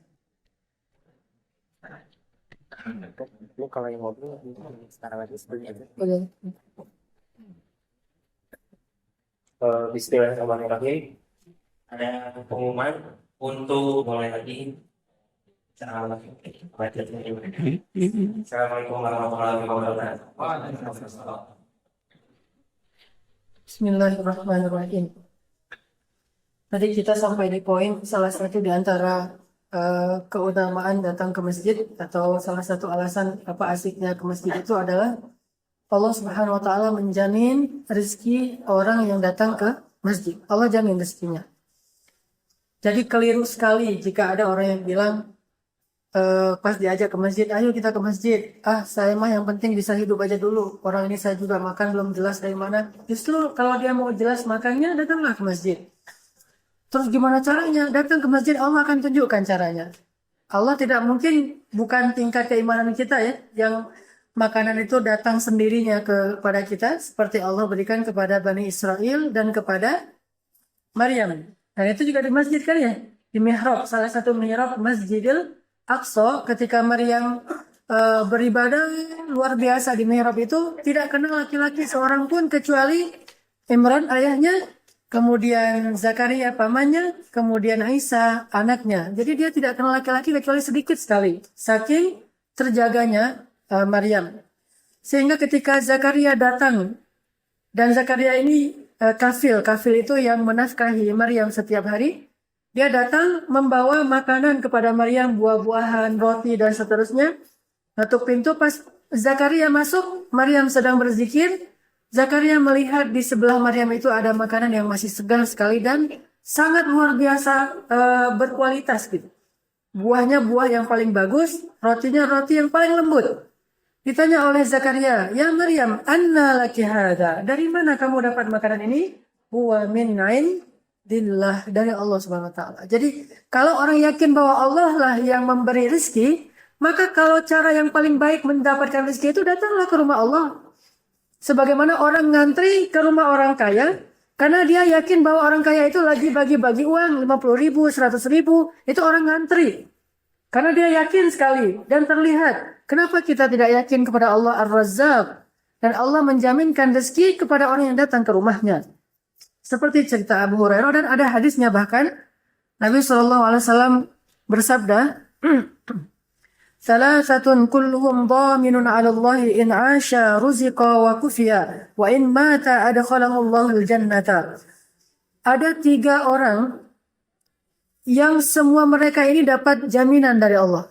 Lu kalau yang ngobrol sekarang lagi seperti itu. Bismillahirrahmanirrahim. Ada pengumuman untuk mulai lagi. Assalamualaikum warahmatullahi wabarakatuh. Bismillahirrahmanirrahim. Tadi kita sampai di poin salah satu di antara keutamaan datang ke masjid atau salah satu alasan apa asiknya ke masjid itu adalah Allah Subhanahu wa taala menjamin rezeki orang yang datang ke masjid. Allah jamin rezekinya. Jadi keliru sekali jika ada orang yang bilang pas diajak ke masjid, ayo kita ke masjid. Saya mah yang penting bisa hidup aja dulu. Orang ini saya juga makan belum jelas dari mana. Justru kalau dia mau jelas makannya, datanglah ke masjid. Terus gimana caranya? Datang ke masjid, Allah akan tunjukkan caranya. Allah tidak mungkin, bukan tingkat keimanan kita ya, yang makanan itu datang sendirinya kepada kita, seperti Allah berikan kepada Bani Israel dan kepada Maryam. Dan itu juga di masjid kan ya, di mihrab, salah satu mihrab Masjidil Aqsa, ketika Maryam beribadah luar biasa di mihrab itu, tidak kenal laki-laki seorang pun kecuali Imran ayahnya, kemudian Zakaria pamannya, kemudian Aisyah anaknya. Jadi dia tidak kenal laki-laki kecuali sedikit sekali. Saking terjaganya Maryam. Sehingga ketika Zakaria datang Dan Zakaria ini kafil itu yang menafkahi Maryam setiap hari. Dia datang membawa makanan kepada Maryam, buah-buahan, roti, dan seterusnya. Ketuk pintu, pas Zakaria masuk, Maryam sedang berzikir. Zakaria melihat di sebelah Maryam itu ada makanan yang masih segar sekali dan sangat luar biasa berkualitas gitu. Buahnya buah yang paling bagus, rotinya roti yang paling lembut. Ditanya oleh Zakaria, "Ya Maryam, anna laki hadha?" Dari mana kamu dapat makanan ini? Huwa min indillah, dari Allah Subhanahu wa taala. Jadi, kalau orang yakin bahwa Allah lah yang memberi rezeki, maka kalau cara yang paling baik mendapatkan rezeki itu datanglah ke rumah Allah. Sebagaimana orang ngantri ke rumah orang kaya, karena dia yakin bahwa orang kaya itu lagi bagi-bagi uang 50.000, 100.000, itu orang ngantri. Karena dia yakin sekali dan terlihat. Kenapa kita tidak yakin kepada Allah Ar-Razzaq? Dan Allah menjaminkan rezeki kepada orang yang datang ke rumahnya. Seperti cerita Abu Hurairah dan ada hadisnya bahkan. Nabi SAW bersabda, "Salasatun kulluhum dhaminun 'ala Allah in 'asha ruziqa wa kufiya wa in mata adkhalahu Allahul jannata." Ada 3 orang yang semua mereka ini dapat jaminan dari Allah.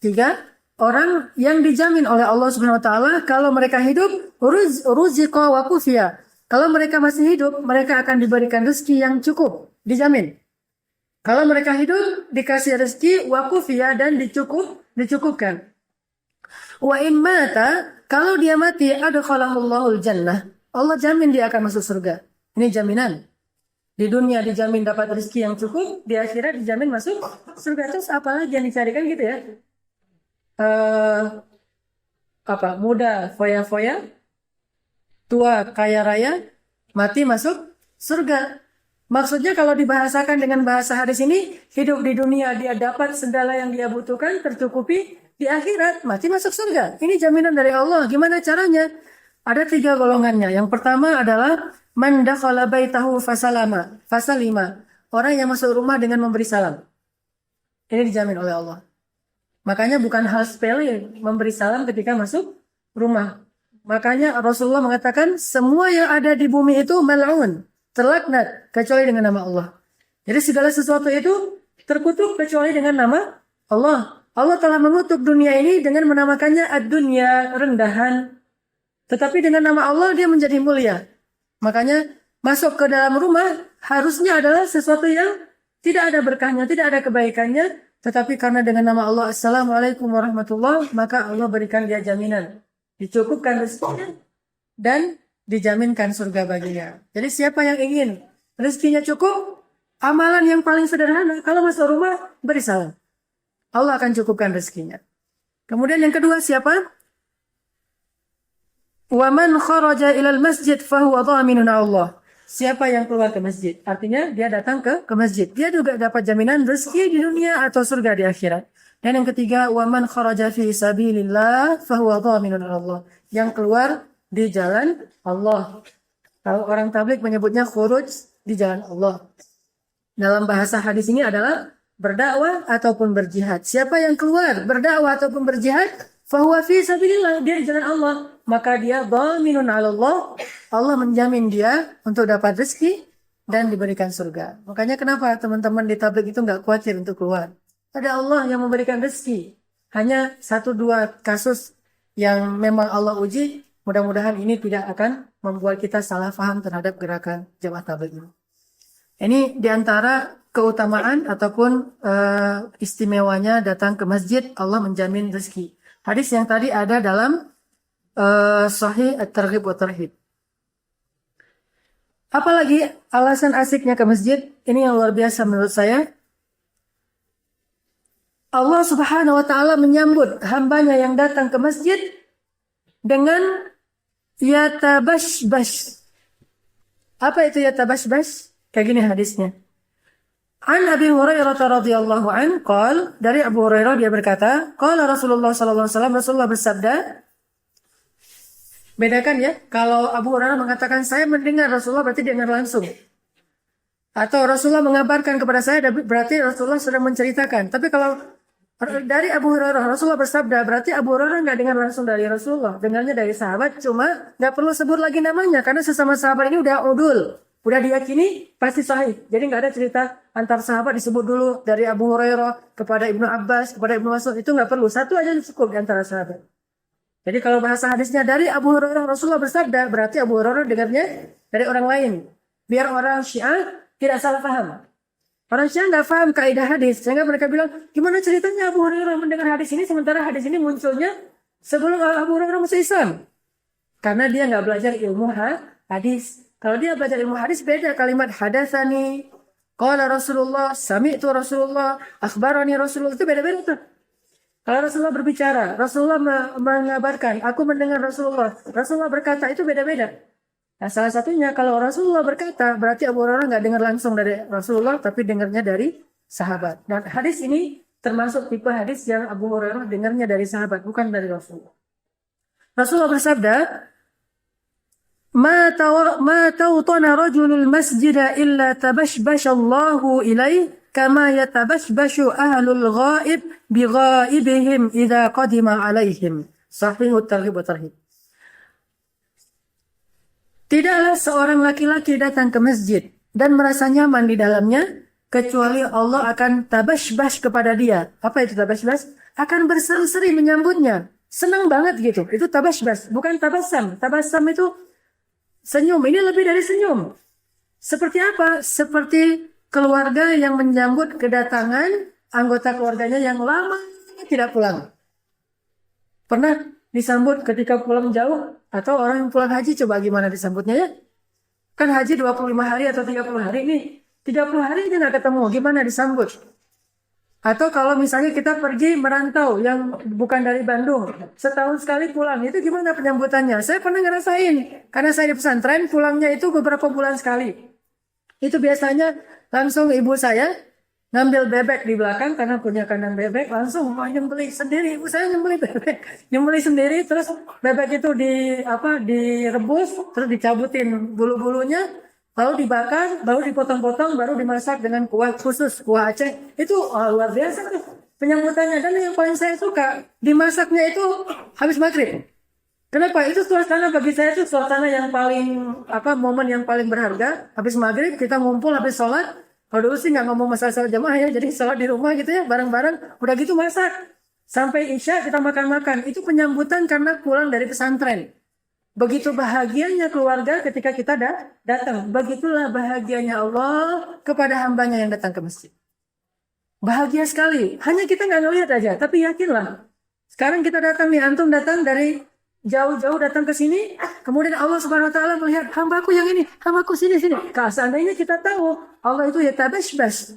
3 orang yang dijamin oleh Allah Subhanahu wa taala kalau mereka hidup ruziqa wa kufiya. Kalau mereka masih hidup, mereka akan diberikan rezeki yang cukup, dijamin. Kalau mereka hidup, dikasih rezeki wa kufiya dan dicukupkan. Wa in mata, kalau dia mati adkhalahu Allahul jannah. Allah jamin dia akan masuk surga. Ini jaminan. Di dunia dijamin dapat rezeki yang cukup, di akhirat dijamin masuk surga. Terus apalagi yang dicarikan gitu ya? Muda foya-foya, tua kaya raya, mati masuk surga. Maksudnya kalau dibahasakan dengan bahasa hadis ini, hidup di dunia dia dapat segala yang dia butuhkan, tercukupi, di akhirat mati masuk surga. Ini jaminan dari Allah. Gimana caranya? Ada 3 golongannya. Yang pertama adalah man dakhala baitahu fasalima. Orang yang masuk rumah dengan memberi salam. Ini dijamin oleh Allah. Makanya bukan hal sepele memberi salam ketika masuk rumah. Makanya Rasulullah mengatakan semua yang ada di bumi itu mal'un, terlaknat kecuali dengan nama Allah. Jadi segala sesuatu itu terkutuk kecuali dengan nama Allah. Allah telah mengutuk dunia ini dengan menamakannya ad-dunya, rendahan. Tetapi dengan nama Allah dia menjadi mulia. Makanya masuk ke dalam rumah harusnya adalah sesuatu yang tidak ada berkahnya, tidak ada kebaikannya. Tetapi karena dengan nama Allah, Assalamualaikum warahmatullahi, maka Allah berikan dia jaminan. Dicukupkan rezekinya dan dijaminkan surga baginya. Jadi siapa yang ingin rezekinya cukup, amalan yang paling sederhana, kalau masuk rumah, beri salam. Allah akan cukupkan rezekinya. Kemudian yang kedua siapa? Wa man kharaja ilal masjid fahuwa dhaminun Allah. Siapa yang keluar ke masjid? Artinya dia datang ke masjid. Dia juga dapat jaminan rezeki di dunia atau surga di akhirat. Dan yang ketiga, wa man kharaja fi sabilillah fahuwa dhaminun Allah. Yang keluar di jalan Allah. Kalau orang tabligh menyebutnya khuruj di jalan Allah. Dalam bahasa hadis ini adalah berdakwah ataupun berjihad. Siapa yang keluar berdakwah ataupun berjihad, fahuwa fi sabilillah, dia di jalan Allah, maka dia dhaminun 'ala Allah. Allah menjamin dia untuk dapat rezeki dan diberikan surga. Makanya kenapa teman-teman di tabligh itu enggak khawatir untuk keluar? Ada Allah yang memberikan rezeki. Hanya 1-2 kasus yang memang Allah uji, mudah-mudahan ini tidak akan membuat kita salah paham terhadap gerakan jamaah tabligh ini. Ini diantara keutamaan ataupun istimewanya datang ke masjid, Allah menjamin rezeki. Hadis yang tadi ada dalam Sahih At-Targhib wa Tarhib. Apalagi alasan asiknya ke masjid, ini yang luar biasa menurut saya. Allah Subhanahu wa taala menyambut hambanya yang datang ke masjid dengan yatabashbash. Apa itu yatabashbash? Kayak gini hadisnya. An Abi Hurairah radhiyallahu an qala, dari Abu Hurairah dia berkata, qala Rasulullah sallallahu alaihi wasallam, Rasulullah bersabda. Bedakan ya, kalau Abu Hurairah mengatakan saya mendengar Rasulullah berarti dengar langsung. Atau Rasulullah mengabarkan kepada saya berarti Rasulullah sedang menceritakan. Tapi kalau Dari Abu Hurairah, Rasulullah bersabda, berarti Abu Hurairah nggak dengar langsung dari Rasulullah, dengarnya dari sahabat, cuma nggak perlu sebut lagi namanya, karena sesama sahabat ini udah udul, udah diyakini pasti sahih. Jadi nggak ada cerita antar sahabat disebut dulu dari Abu Hurairah kepada Ibnu Abbas, kepada Ibnu Mas'ud, itu nggak perlu, satu aja cukup di antara sahabat. Jadi kalau bahasa hadisnya dari Abu Hurairah, Rasulullah bersabda, berarti Abu Hurairah dengarnya dari orang lain. Biar orang Syiah tidak salah paham. Orang Syiah nggak paham kaidah hadis, sehingga mereka bilang, gimana ceritanya Abu Hurairah mendengar hadis ini, sementara hadis ini munculnya sebelum Abu Hurairah masuk Islam. Karena dia nggak belajar ilmu hadis. Kalau dia belajar ilmu hadis, beda kalimat hadatsani, qala Rasulullah, sami'tu Rasulullah, akhbarani Rasulullah, itu beda-beda tuh. Kalau Rasulullah berbicara, Rasulullah mengabarkan, aku mendengar Rasulullah, Rasulullah berkata, itu beda-beda. Nah, salah satunya kalau Rasulullah berkata, berarti Abu Hurairah nggak dengar langsung dari Rasulullah, tapi dengarnya dari sahabat. Dan hadis ini termasuk tipe hadis yang Abu Hurairah dengarnya dari sahabat, bukan dari Rasulullah. Rasulullah bersabda, ma tawtana rajulul masjida illa tabashbashallahu ilaih kama yatabashbashu ahlul ghaib bi ghaibihim idza qadima alaihim. Sahihut targhib wa tarhib. Tidaklah seorang laki-laki datang ke masjid dan merasa nyaman di dalamnya, kecuali Allah akan tabashbash kepada dia. Apa itu tabashbash? Akan berseri-seri menyambutnya. Senang banget gitu. Itu tabashbash, bukan tabassam. Tabassam itu senyum. Ini lebih dari senyum. Seperti apa? Seperti keluarga yang menyambut kedatangan anggota keluarganya yang lama tidak pulang. Pernah disambut ketika pulang jauh? Atau orang yang pulang haji, coba gimana disambutnya ya? Kan haji 25 hari atau 30 hari nih. 30 hari ini nggak ketemu, gimana disambut? Atau kalau misalnya kita pergi merantau yang bukan dari Bandung, setahun sekali pulang, itu gimana penyambutannya? Saya pernah ngerasain, karena saya di pesantren, pulangnya itu beberapa bulan sekali. Itu biasanya langsung ibu saya ngambil bebek di belakang karena punya kandang bebek, langsung mau nyembelih sendiri. Ibu saya nyembelih bebek, nyembelih sendiri, terus bebek itu direbus, terus dicabutin bulu-bulunya, lalu dibakar, baru dipotong-potong, baru dimasak dengan kuah khusus, kuah Aceh. Itu luar biasa tuh penyambutannya. Dan yang paling saya suka dimasaknya itu habis maghrib. Kenapa? Itu suasana bagi saya itu suasana yang paling momen yang paling berharga. Habis maghrib kita ngumpul, habis sholat. Kalau dulu sih nggak ngomong masalah jamaah ya, jadi sholat di rumah gitu ya, bareng-bareng. Udah gitu masak. Sampai Isya kita makan-makan. Itu penyambutan karena pulang dari pesantren. Begitu bahagianya keluarga ketika kita datang. Begitulah bahagianya Allah kepada hambanya yang datang ke masjid. Bahagia sekali. Hanya kita nggak ngelihat aja, tapi yakinlah. Sekarang kita datang nih, antum datang dari jauh-jauh datang ke sini, kemudian Allah Subhanahu wa taala melihat hambaku yang ini, hambaku sini. Kalau seandainya kita tahu Allah itu ya tabashbash.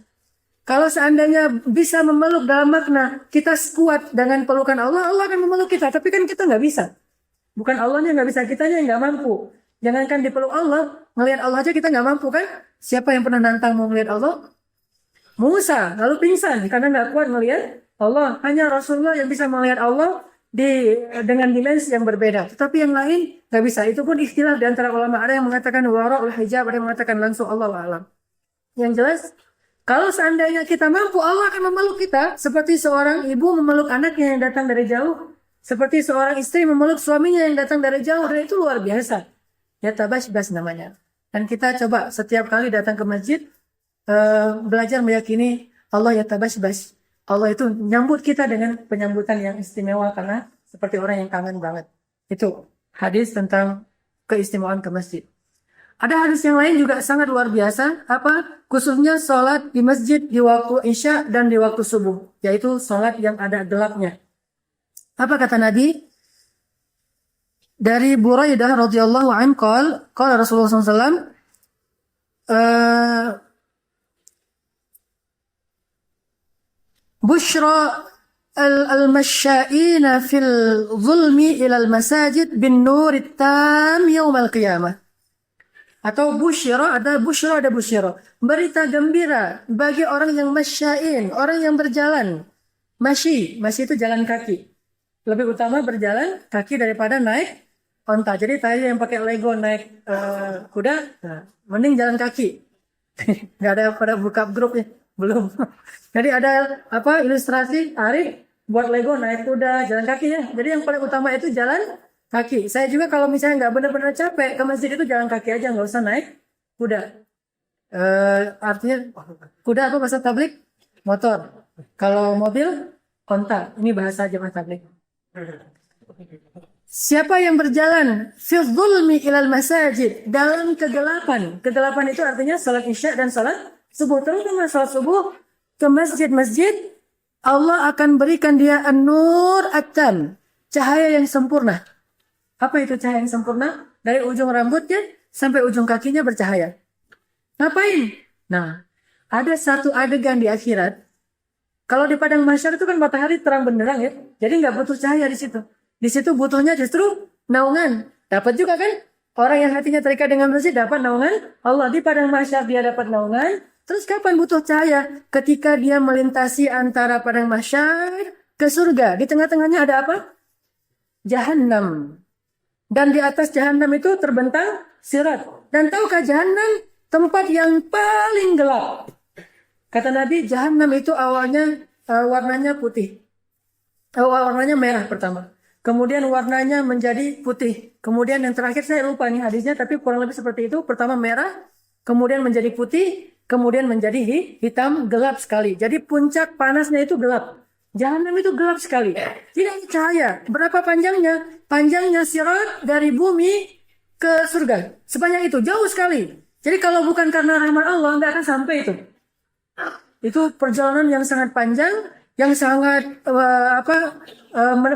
Kalau seandainya bisa memeluk dalam makna kita kuat dengan pelukan Allah, Allah akan memeluk kita. Tapi kan kita nggak bisa. Bukan Allahnya nggak bisa, kitanya yang nggak mampu. Jangankan dipeluk Allah, ngelihat Allah aja kita nggak mampu kan? Siapa yang pernah nantang mau ngelihat Allah? Musa, lalu pingsan karena nggak kuat ngelihat Allah. Hanya Rasulullah yang bisa melihat Allah dengan dimensi yang berbeda, tetapi yang lain nggak bisa. Itu pun ikhtilaf di antara ulama. Ada yang mengatakan waraul hijab, ada yang mengatakan langsung, Allah alam. Yang jelas, kalau seandainya kita mampu, Allah akan memeluk kita seperti seorang ibu memeluk anaknya yang datang dari jauh, seperti seorang istri memeluk suaminya yang datang dari jauh, dan itu luar biasa. Ya tabashbash namanya. Dan kita coba setiap kali datang ke masjid belajar meyakini Allah ya tabashbash. Allah itu nyambut kita dengan penyambutan yang istimewa karena seperti orang yang kangen banget. Itu hadis tentang keistimewaan ke masjid. Ada hadis yang lain juga sangat luar biasa. Khususnya sholat di masjid di waktu Isya dan di waktu subuh. Yaitu sholat yang ada gelapnya. Apa kata Nabi? Dari Buraidah radhiyallahu anhu qala Rasulullah SAW, Bushra al-masyaina fil zulmi ilal masajid bin nurit tam yaumal qiyamah. Atau busyra, ada busyra, ada busyra. Berita gembira bagi orang yang masyain, orang yang berjalan. Masyi itu jalan kaki. Lebih utama berjalan kaki daripada naik onta. Jadi saya yang pakai Lego naik kuda, mending jalan kaki. Nggak ada pada buka grupnya. Belum. Jadi ada apa ilustrasi Arif buat Lego naik kuda, jalan kaki ya. Jadi yang paling utama itu jalan kaki. Saya juga kalau misalnya nggak benar-benar capek ke masjid itu jalan kaki aja, nggak usah naik kuda. Artinya kuda apa bahasa tablik? Motor. Kalau mobil onta. Ini bahasa jemaah tablik. Siapa yang berjalan fil zulmi ilal masajid dalam kegelapan. Kegelapan itu artinya salat Isya dan salat subuh. Terutama salat subuh ke masjid-masjid, Allah akan berikan dia an-nur at-tam, cahaya yang sempurna. Apa itu cahaya yang sempurna? Dari ujung rambutnya sampai ujung kakinya bercahaya. Ngapain? Nah, ada satu adegan di akhirat. Kalau di padang mahsyar itu kan matahari terang benderang ya. Jadi nggak butuh cahaya di situ. Di situ butuhnya justru naungan. Dapat juga kan? Orang yang hatinya terikat dengan masjid dapat naungan Allah. Di padang mahsyar dia dapat naungan. Terus kapan butuh cahaya? Ketika dia melintasi antara padang mahsyar ke surga. Di tengah-tengahnya ada apa? Jahannam. Dan di atas Jahannam itu terbentang sirat. Dan tahukah Jahannam tempat yang paling gelap? Kata Nabi, Jahannam itu awalnya warnanya putih. Warnanya merah pertama. Kemudian warnanya menjadi putih. Kemudian yang terakhir saya lupa nih hadisnya, tapi kurang lebih seperti itu. Pertama merah, kemudian menjadi putih, kemudian menjadi hitam, gelap sekali. Jadi puncak panasnya itu gelap. Jahannam itu gelap sekali. Tidak ada cahaya. Berapa panjangnya? Panjangnya sirat dari bumi ke surga. Sepanjang itu, jauh sekali. Jadi kalau bukan karena rahmat Allah, nggak akan sampai itu. Itu perjalanan yang sangat panjang, yang sangat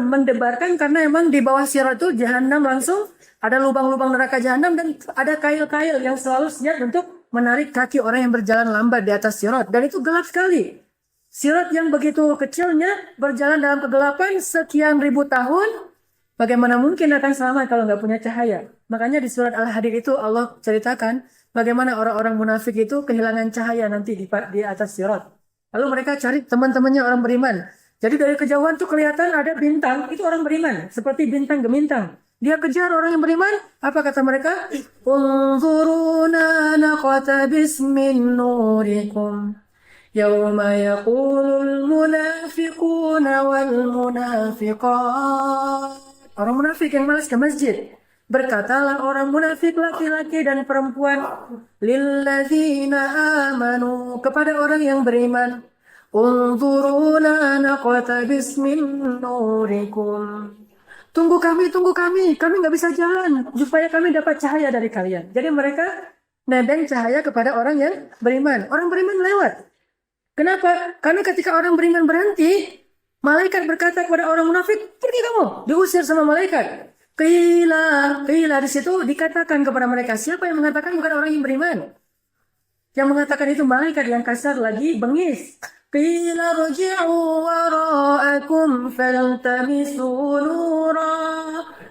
mendebarkan karena emang di bawah sirat itu Jahannam langsung ada lubang-lubang neraka Jahannam dan ada kail-kail yang selalu siap untuk menarik kaki orang yang berjalan lambat di atas sirat. Dan itu gelap sekali. Sirat yang begitu kecilnya berjalan dalam kegelapan sekian ribu tahun. Bagaimana mungkin akan selamat kalau nggak punya cahaya? Makanya di surat Al-Hadid itu Allah ceritakan bagaimana orang-orang munafik itu kehilangan cahaya nanti di atas sirat. Lalu mereka cari teman-temannya orang beriman. Jadi dari kejauhan tuh kelihatan ada bintang, itu orang beriman. Seperti bintang gemintang. Dia kejar orang yang beriman. Apa kata mereka? Unzuruna naqtabis min nurikum. Yawma yaqulul munafiquna wal munafiqat. Orang munafik yang malas ke masjid. Berkatalah orang munafik laki-laki dan perempuan lilladzina amanu kepada orang yang beriman unzuruna naqtabis min nurikum. Tunggu kami nggak bisa jalan supaya kami dapat cahaya dari kalian. Jadi mereka nebeng cahaya kepada orang yang beriman. Orang beriman lewat. Kenapa? Karena ketika orang beriman berhenti, malaikat berkata kepada orang munafik, pergi kamu, diusir sama malaikat. Qila di situ dikatakan kepada mereka, siapa yang mengatakan? Bukan orang yang beriman. Yang mengatakan itu malaikat yang kasar lagi bengis. Qila rji'u wara'akum faltamisu nura.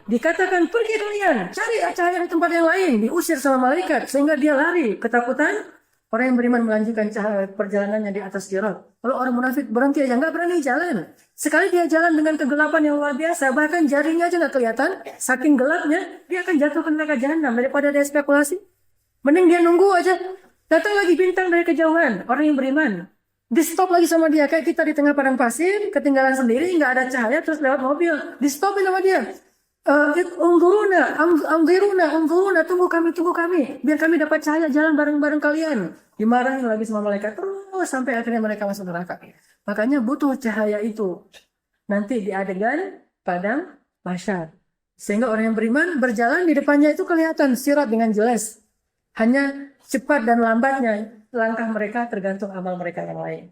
Dikatakan pergi kalian, cari cahaya di tempat yang lain, diusir sama malaikat sehingga dia lari ketakutan. Orang yang beriman melanjutkan perjalanannya di atas sirat. Kalau orang munafik berhenti aja, nggak berani jalan. Sekali dia jalan dengan kegelapan yang luar biasa, bahkan jarinya aja nggak kelihatan. Saking gelapnya, dia akan jatuh ke neraka Jahannam daripada dia spekulasi. Mending dia nunggu aja. Datang lagi bintang dari kejauhan, orang yang beriman. Di stop lagi sama dia, kayak kita di tengah padang pasir, ketinggalan sendiri, nggak ada cahaya, terus lewat mobil. Di stopin sama dia. Unzuruna, tunggu kami, biar kami dapat cahaya jalan bareng-bareng kalian. Dimarahin lagi sama malaikat terus sampai akhirnya mereka masuk neraka. Makanya butuh cahaya itu nanti di adegan padang mahsyar. Sehingga orang yang beriman berjalan di depannya itu kelihatan sirat dengan jelas. Hanya cepat dan lambatnya langkah mereka tergantung amal mereka yang lain.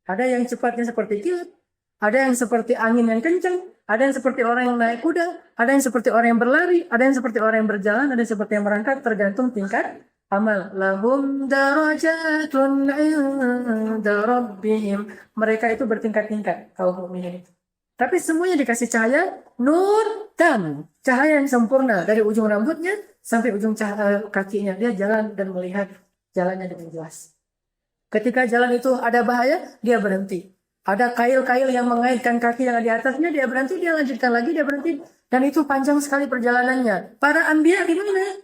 Ada yang cepatnya seperti kilat, ada yang seperti angin yang kencang, ada yang seperti orang yang naik kuda, ada yang seperti orang yang berlari, ada yang seperti orang yang berjalan, ada yang seperti yang merangkak, tergantung tingkat amal. Lahum darajatun inda rabbihim. Mereka itu bertingkat-tingkat kaum mukminin itu. Tapi semuanya dikasih cahaya nur tam, cahaya yang sempurna dari ujung rambutnya sampai ujung kakinya. Dia jalan dan melihat jalannya dengan jelas. Ketika jalan itu ada bahaya, dia berhenti. Ada kail-kail yang mengaitkan kaki yang ada di atasnya, dia berhenti, dia lanjutkan lagi, dia berhenti. Dan itu panjang sekali perjalanannya. Para anbiya di mana?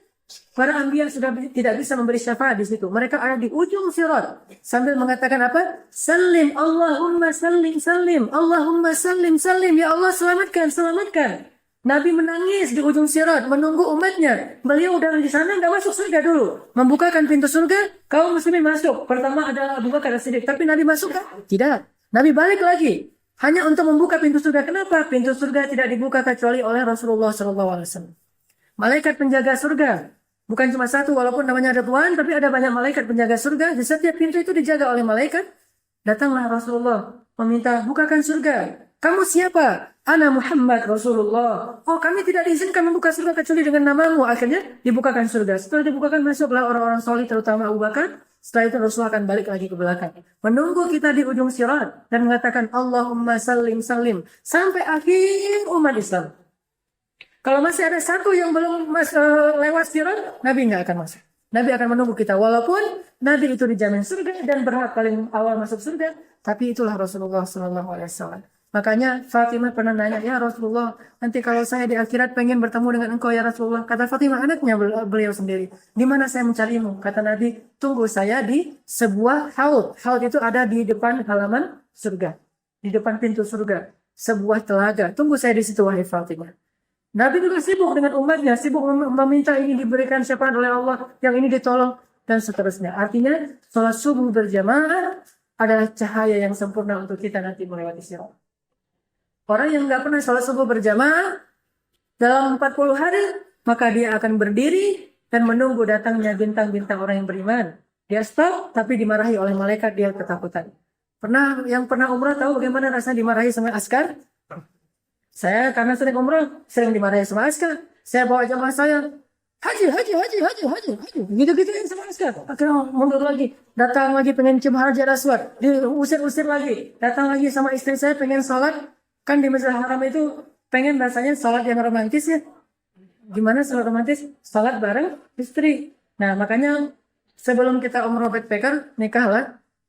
Para anbiya sudah tidak bisa memberi syafaat di situ. Mereka ada di ujung sirat sambil mengatakan apa? Salim, Allahumma salim, salim, Allahumma salim, salim. Ya Allah selamatkan, selamatkan. Nabi menangis di ujung sirat menunggu umatnya. Beliau udah di sana nggak masuk surga dulu. Membukakan pintu surga, kaum muslimin masuk. Pertama adalah Abu Bakar As-Siddiq. Tapi Nabi masuk kan? Tidak. Nabi balik lagi. Hanya untuk membuka pintu surga. Kenapa? Pintu surga tidak dibuka kecuali oleh Rasulullah SAW. Malaikat penjaga surga. Bukan cuma satu, walaupun namanya ada Tuhan, tapi ada banyak malaikat penjaga surga. Di setiap pintu itu dijaga oleh malaikat. Datanglah Rasulullah meminta, bukakan surga. Kamu siapa? Ana Muhammad Rasulullah. Oh, kami tidak diizinkan membuka surga kecuali dengan namamu. Akhirnya dibukakan surga. Setelah dibukakan, masuklah orang-orang solih, terutama Abu Bakar. Setelah itu Rasulullah akan balik lagi ke belakang. Menunggu kita di ujung sirat dan mengatakan, Allahumma salim salim. Sampai akhir umat Islam. Kalau masih ada satu yang belum lewat sirat, Nabi nggak akan masuk. Nabi akan menunggu kita. Walaupun Nabi itu dijamin surga dan berhak paling awal masuk surga, tapi itulah Rasulullah SAW. Makanya Fatimah pernah nanya, ya Rasulullah, nanti kalau saya di akhirat pengen bertemu dengan engkau ya Rasulullah. Kata Fatimah, anaknya beliau sendiri. Di mana saya mencarimu? Kata Nabi, tunggu saya di sebuah haud. Haud itu ada di depan halaman surga, di depan pintu surga, sebuah telaga. Tunggu saya di situ, wahai Fatimah. Nabi juga sibuk dengan umatnya, sibuk meminta ini diberikan syafaat oleh Allah, yang ini ditolong, dan seterusnya. Artinya, sholat subuh berjamaah adalah cahaya yang sempurna untuk kita nanti melewati sirat. Orang yang nggak pernah sholat subuh berjamaah dalam 40 hari, maka dia akan berdiri dan menunggu datangnya bintang-bintang orang yang beriman. Dia stop, tapi dimarahi oleh malaikat, dia ketakutan. Yang pernah umrah tahu bagaimana rasanya dimarahi sama askar? Saya karena sering umrah, sering dimarahi sama askar. Saya bawa jamaah saya, haji. Gitu-gituin sama askar. Akhirnya mundur lagi. Datang lagi pengen cium Hajar Aswad. Diusir-usir lagi. Datang lagi sama istri saya pengen sholat. Kan di Masjidil Haram itu pengen rasanya sholat yang romantis ya. Gimana sholat romantis? Sholat bareng istri. Nah makanya sebelum kita umroh backpacker, nikah lah.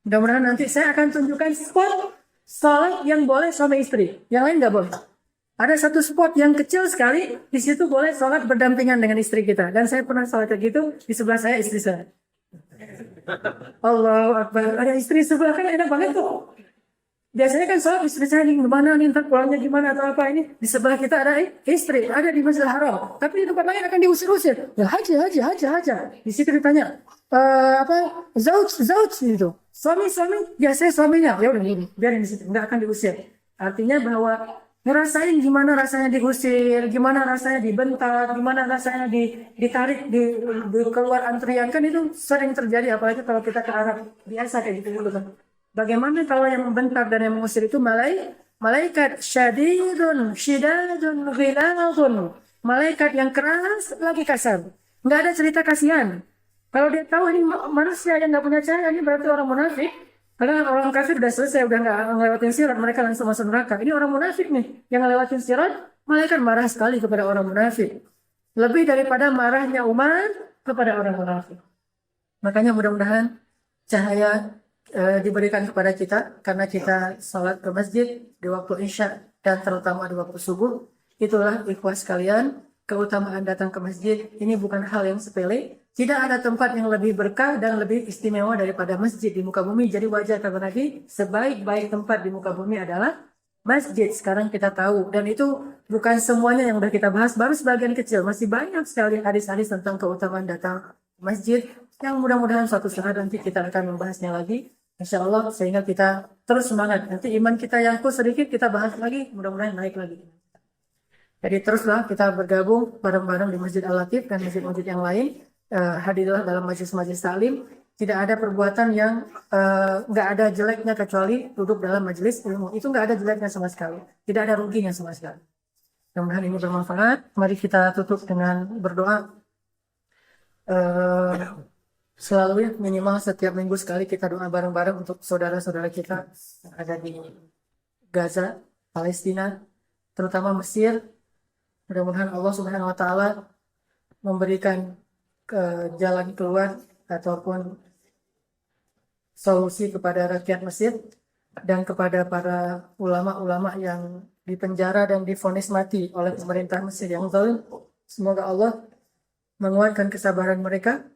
Mudah-mudahan nanti saya akan tunjukkan spot sholat yang boleh suami istri. Yang lain nggak boleh. Ada satu spot yang kecil sekali, di situ boleh sholat berdampingan dengan istri kita. Dan saya pernah sholat kayak gitu, di sebelah saya istri saya. Allahu Akbar. Ada istri sebelah kan enak banget tuh. Biasanya kan sholat istri saya nih, gimana nih, ntar pulangnya gimana atau apa ini. Di sebelah kita ada istri, ada di Masjidil Haram. Tapi di tempat lain akan diusir-usir. Ya haji. Di situ ditanya, zauj gitu. Suami, biasanya suaminya. Ya udah gini, biarin di situ, nggak akan diusir. Artinya bahwa ngerasain gimana rasanya diusir, gimana rasanya dibentak, gimana rasanya ditarik di keluar antrian, kan itu sering terjadi, apalagi kalau kita ke Arab biasa kayak gitu kan. Bagaimana kalau yang membentak dan yang mengusir itu malaikat syadidun, syidadun, ghiladun, malaikat yang keras lagi kasar, nggak ada cerita kasihan. Kalau dia tahu ini manusia yang nggak punya cahaya, ini berarti orang munafik. Karena orang kafir udah selesai, udah nggak ngelewatin sirat, mereka langsung masuk neraka. Ini orang munafik nih, yang ngelewatin sirat, malaikat marah sekali kepada orang munafik. Lebih daripada marahnya umat kepada orang munafik. Makanya mudah-mudahan cahaya diberikan kepada kita, karena kita sholat ke masjid di waktu isya dan terutama di waktu subuh. Itulah ikhwas sekalian, keutamaan datang ke masjid. Ini bukan hal yang sepele. Tidak ada tempat yang lebih berkah dan lebih istimewa daripada masjid di muka bumi. Jadi wajar kata Nabi, sebaik-baik tempat di muka bumi adalah masjid. Sekarang kita tahu. Dan itu bukan semuanya yang sudah kita bahas, baru sebagian kecil. Masih banyak sekali hadis-hadis tentang keutamaan datang ke masjid, yang mudah-mudahan suatu saat nanti kita akan membahasnya lagi. Insya Allah, sehingga kita terus semangat. Nanti iman kita yang sedikit kita bahas lagi, mudah-mudahan naik lagi. Jadi teruslah kita bergabung bareng-bareng di Masjid Al-Latif dan masjid-masjid yang lain. Hadirlah dalam majelis-majelis taklim. Tidak ada perbuatan yang nggak ada jeleknya kecuali duduk dalam majelis ilmu. Itu nggak ada jeleknya sama sekali. Tidak ada ruginya sama sekali. Mudah-mudahan ini bermanfaat. Mari kita tutup dengan berdoa. Selalu ya, minimal setiap minggu sekali kita doa bareng-bareng untuk saudara-saudara kita yang ada di Gaza, Palestina, terutama Mesir. Mudah-mudahan Allah Subhanahu wa Ta'ala memberikan jalan keluar ataupun solusi kepada rakyat Mesir dan kepada para ulama-ulama yang dipenjara dan divonis mati oleh pemerintah Mesir yang zalim. Semoga Allah menguatkan kesabaran mereka,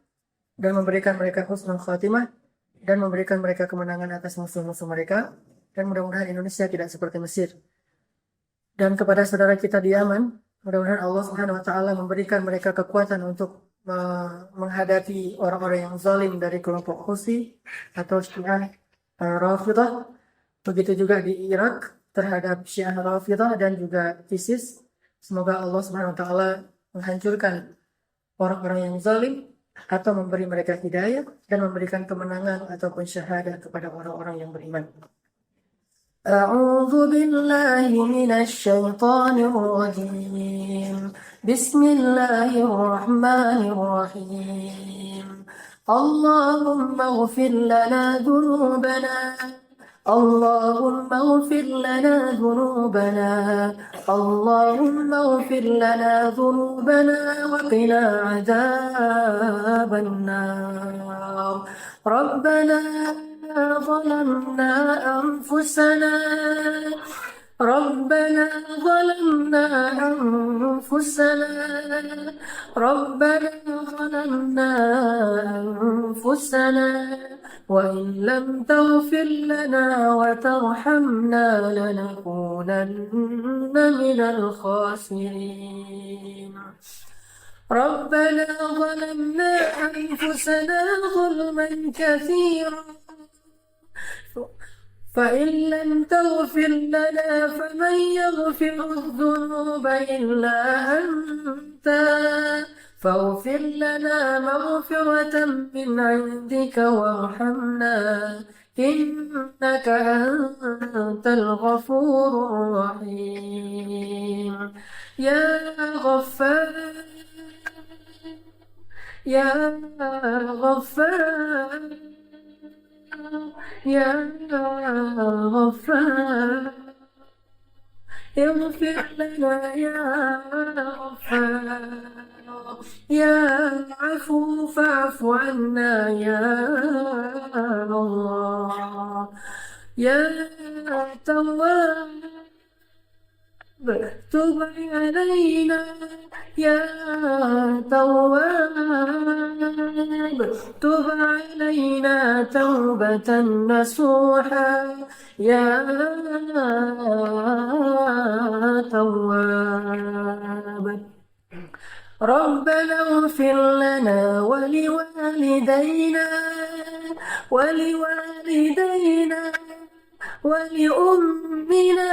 dan memberikan mereka husnul khatimah, dan memberikan mereka kemenangan atas musuh-musuh mereka, dan mudah-mudahan Indonesia tidak seperti Mesir. Dan kepada saudara kita di Yaman, mudah-mudahan Allah Subhanahu wa taala memberikan mereka kekuatan untuk menghadapi orang-orang yang zalim dari kelompok Husi atau Syiah Rafidah. Begitu juga di Irak terhadap Syiah Rafidah dan juga ISIS. Semoga Allah Subhanahu wa taala menghancurkan orang-orang yang zalim atau memberi mereka hidayah dan memberikan kemenangan ataupun syahadah kepada orang-orang yang beriman. أعوذ بالله من الشيطان الرجيم بسم الله الرحمن الرحيم اللهم اغفر لنا ذنوبنا اللهم اغفر لنا ذنوبنا اللهم اغفر لنا ذنوبنا وقنا عذاب النار ربنا ظلمنا أنفسنا ربنا ظلمنا أنفسنا ربنا ظلمنا أنفسنا وإن لم تغفر لنا وترحمنا لنكونن من الخاسرين ربنا ظلمنا أنفسنا ظلما كثيرا فإن لم تغفر لنا فمن يغفر الذنوب إلا أنت فاغفر لنا مغفرة من عندك وارحمنا إنك أنت الغفور الرحيم يا غفار يا غفار يا غفار اغفر لنا يا غفار يا عفو فاعف عنا يا الله يا تواب تب علينا يا تواب تب علينا توبة نصوحا يا تواب ربنا اغفر لنا ولوالدينا ولأمنا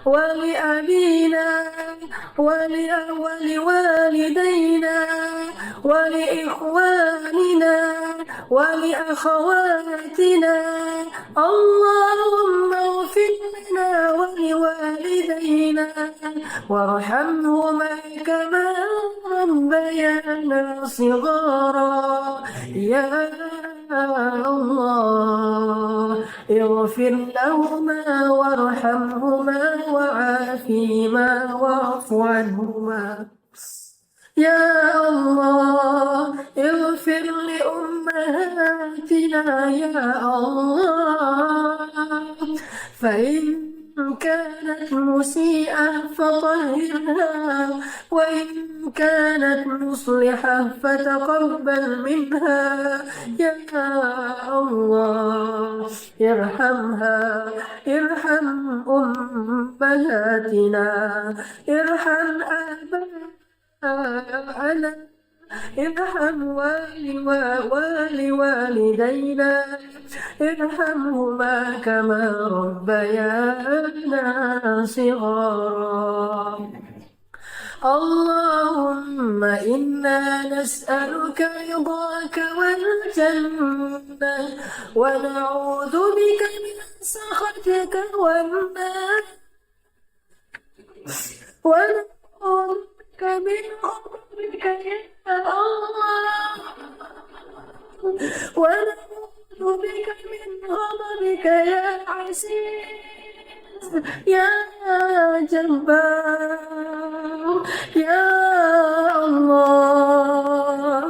ولأبينا ولوالدينا ولإخواننا ولأخواتنا اللهم اغفر لنا ولوالدينا وارحمهما كما ربيانا صغارا يا الله اغفر لهما وارحمهما وعافهما واعف عنهما يا الله اغفر لأمهاتنا يا الله فإن كانت مسيئة فطهرها وإن كانت مصلحة فتقبل منها يا الله ارحمها ارحم أمهاتنا ارحم آباءنا ارحم والدينا ارحمهما كما ربيانا صغارا اللهم إنا نسألك رضاك والجنة ونعوذ بك من سخطك والنار ونعوذ بك من غضبك يا الله ونعوذ بك من غضبك يا عزيز يا جبار يا الله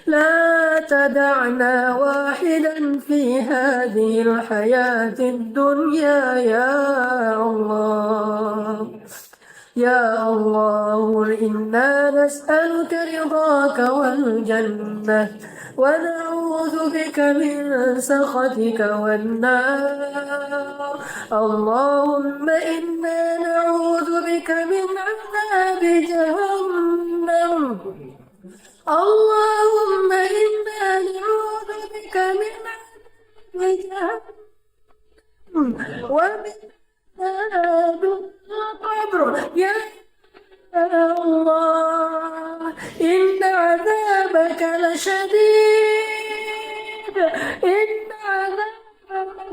لا تدعنا واحدا في هذه الحياة الدنيا يا الله يا الله إنا نسألك رضاك والجنة ونعوذ بك من سخطك والنار اللهم إنا نعوذ بك من عذاب جهنم اللهم إنا نعوذ بك من عذاب جهنم ومن عذاب القبر يا الله إن عذابك لشديد إن عذابك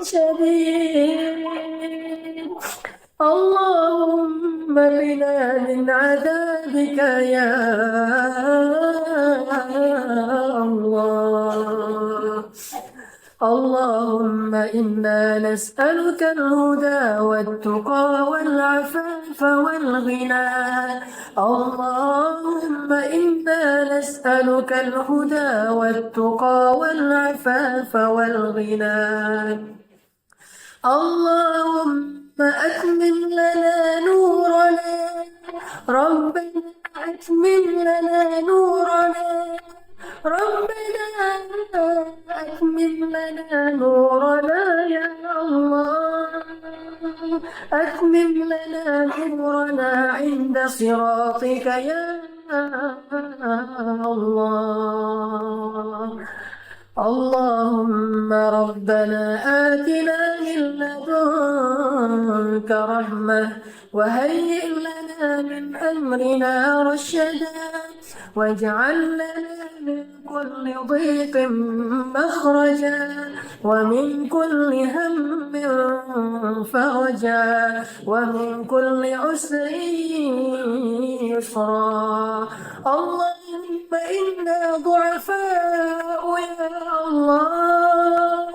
لشديد اللهم بنا من عذابك يا الله اللهم إنا نسألك الهدى والتقى والعفاف والغنى اللهم إنا نسألك الهدى والتقى والعفاف والغنى اللهم أتمم لنا نورنا ربنا أتمم لنا نورنا ربنا أتمم لنا نورنا يا الله أتمم لنا نورنا عند صراطك يا الله اللهم ربنا آتنا من لدنك رحمة وهيئ لنا من أمرنا رشدا واجعل لنا من كل ضيق مخرجا ومن كل هم فرجا ومن كل عسر يسرا اللهم إنا ضعفاء يا الله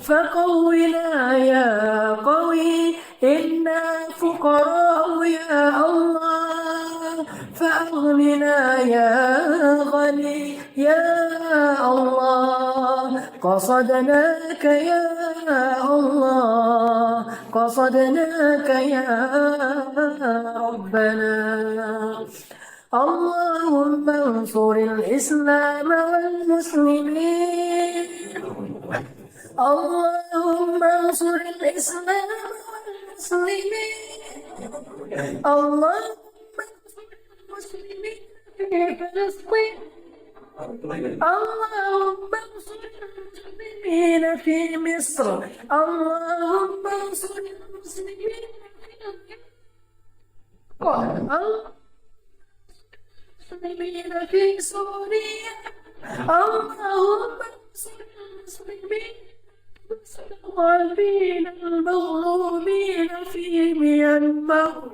فقونا يا قوي إنا فقراء يا الله فأغننا يا غني يا الله قصدناك يا الله قصدناك يا ربنا اللهم انصر الإسلام والمسلمين اللهم انصر الإسلام والمسلمين اللهم انصر المسلمين في فلسطين اللهم انصر المسلمين في مصر اللهم انصر المسلمين المسلمين في سوريا اللهم انصر المسلمين المستضعفين المظلومين في ميانمار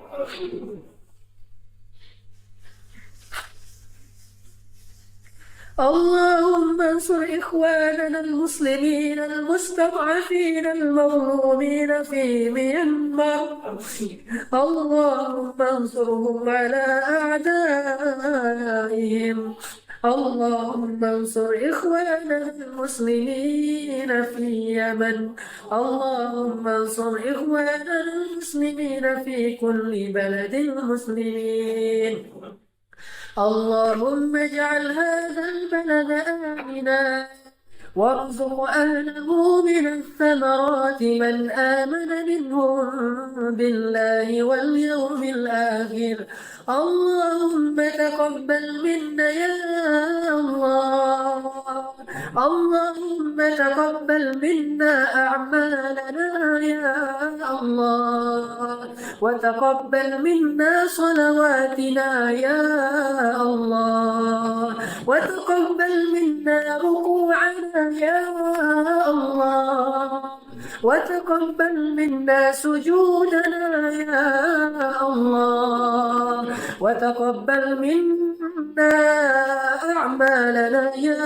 اللهم انصر إخواننا المسلمين المستضعفين المظلومين في ميانمار اللهم انصرهم على أعدائهم اللهم انصر إخواننا المسلمين في اليمن اللهم انصر إخواننا المسلمين في كل بلد المسلمين اللهم اجعل هذا البلد آمنا وارزق أهله من الثمرات من آمن منهم بالله واليوم الآخر اللهم تقبل منا يا الله اللهم تقبل منا أعمالنا يا الله وتقبل منا صلواتنا يا الله وتقبل منا ركوعنا يا الله وتقبل منا سجودنا يا الله وتقبل منا أعمالنا يا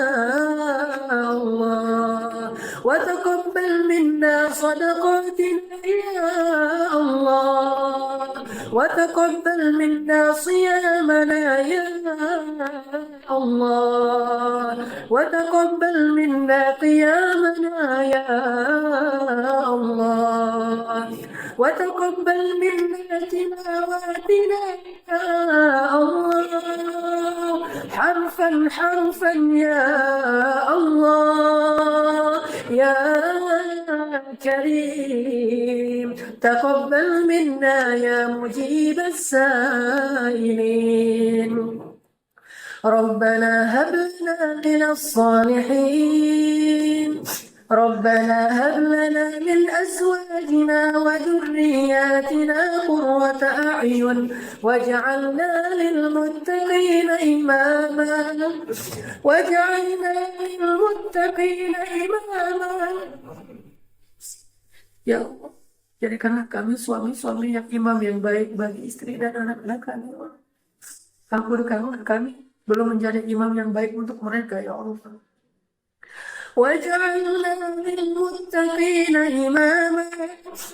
الله وتقبل منا صدقاتنا يا الله وتقبل منا صيامنا يا الله وتقبل منا قيامنا يا الله وتقبل منا تلاوتنا يا الله حرفا حرفا يا الله يا كريم تقبل منا يا مجيب السائلين ربنا هب لنا من الصالحين ربنا هب لنا من أزواجنا وذرياتنا قرة أعين واجعلنا للمتقين إماما واجعلنا للمتقين إماما Ya Allah, jadikanlah kami suami-suami yang imam yang baik bagi istri dan anak-anak kami. Ampunkanlah kami belum menjadi imam yang baik untuk mereka, ya Allah. واجعلنا للمتقين إماما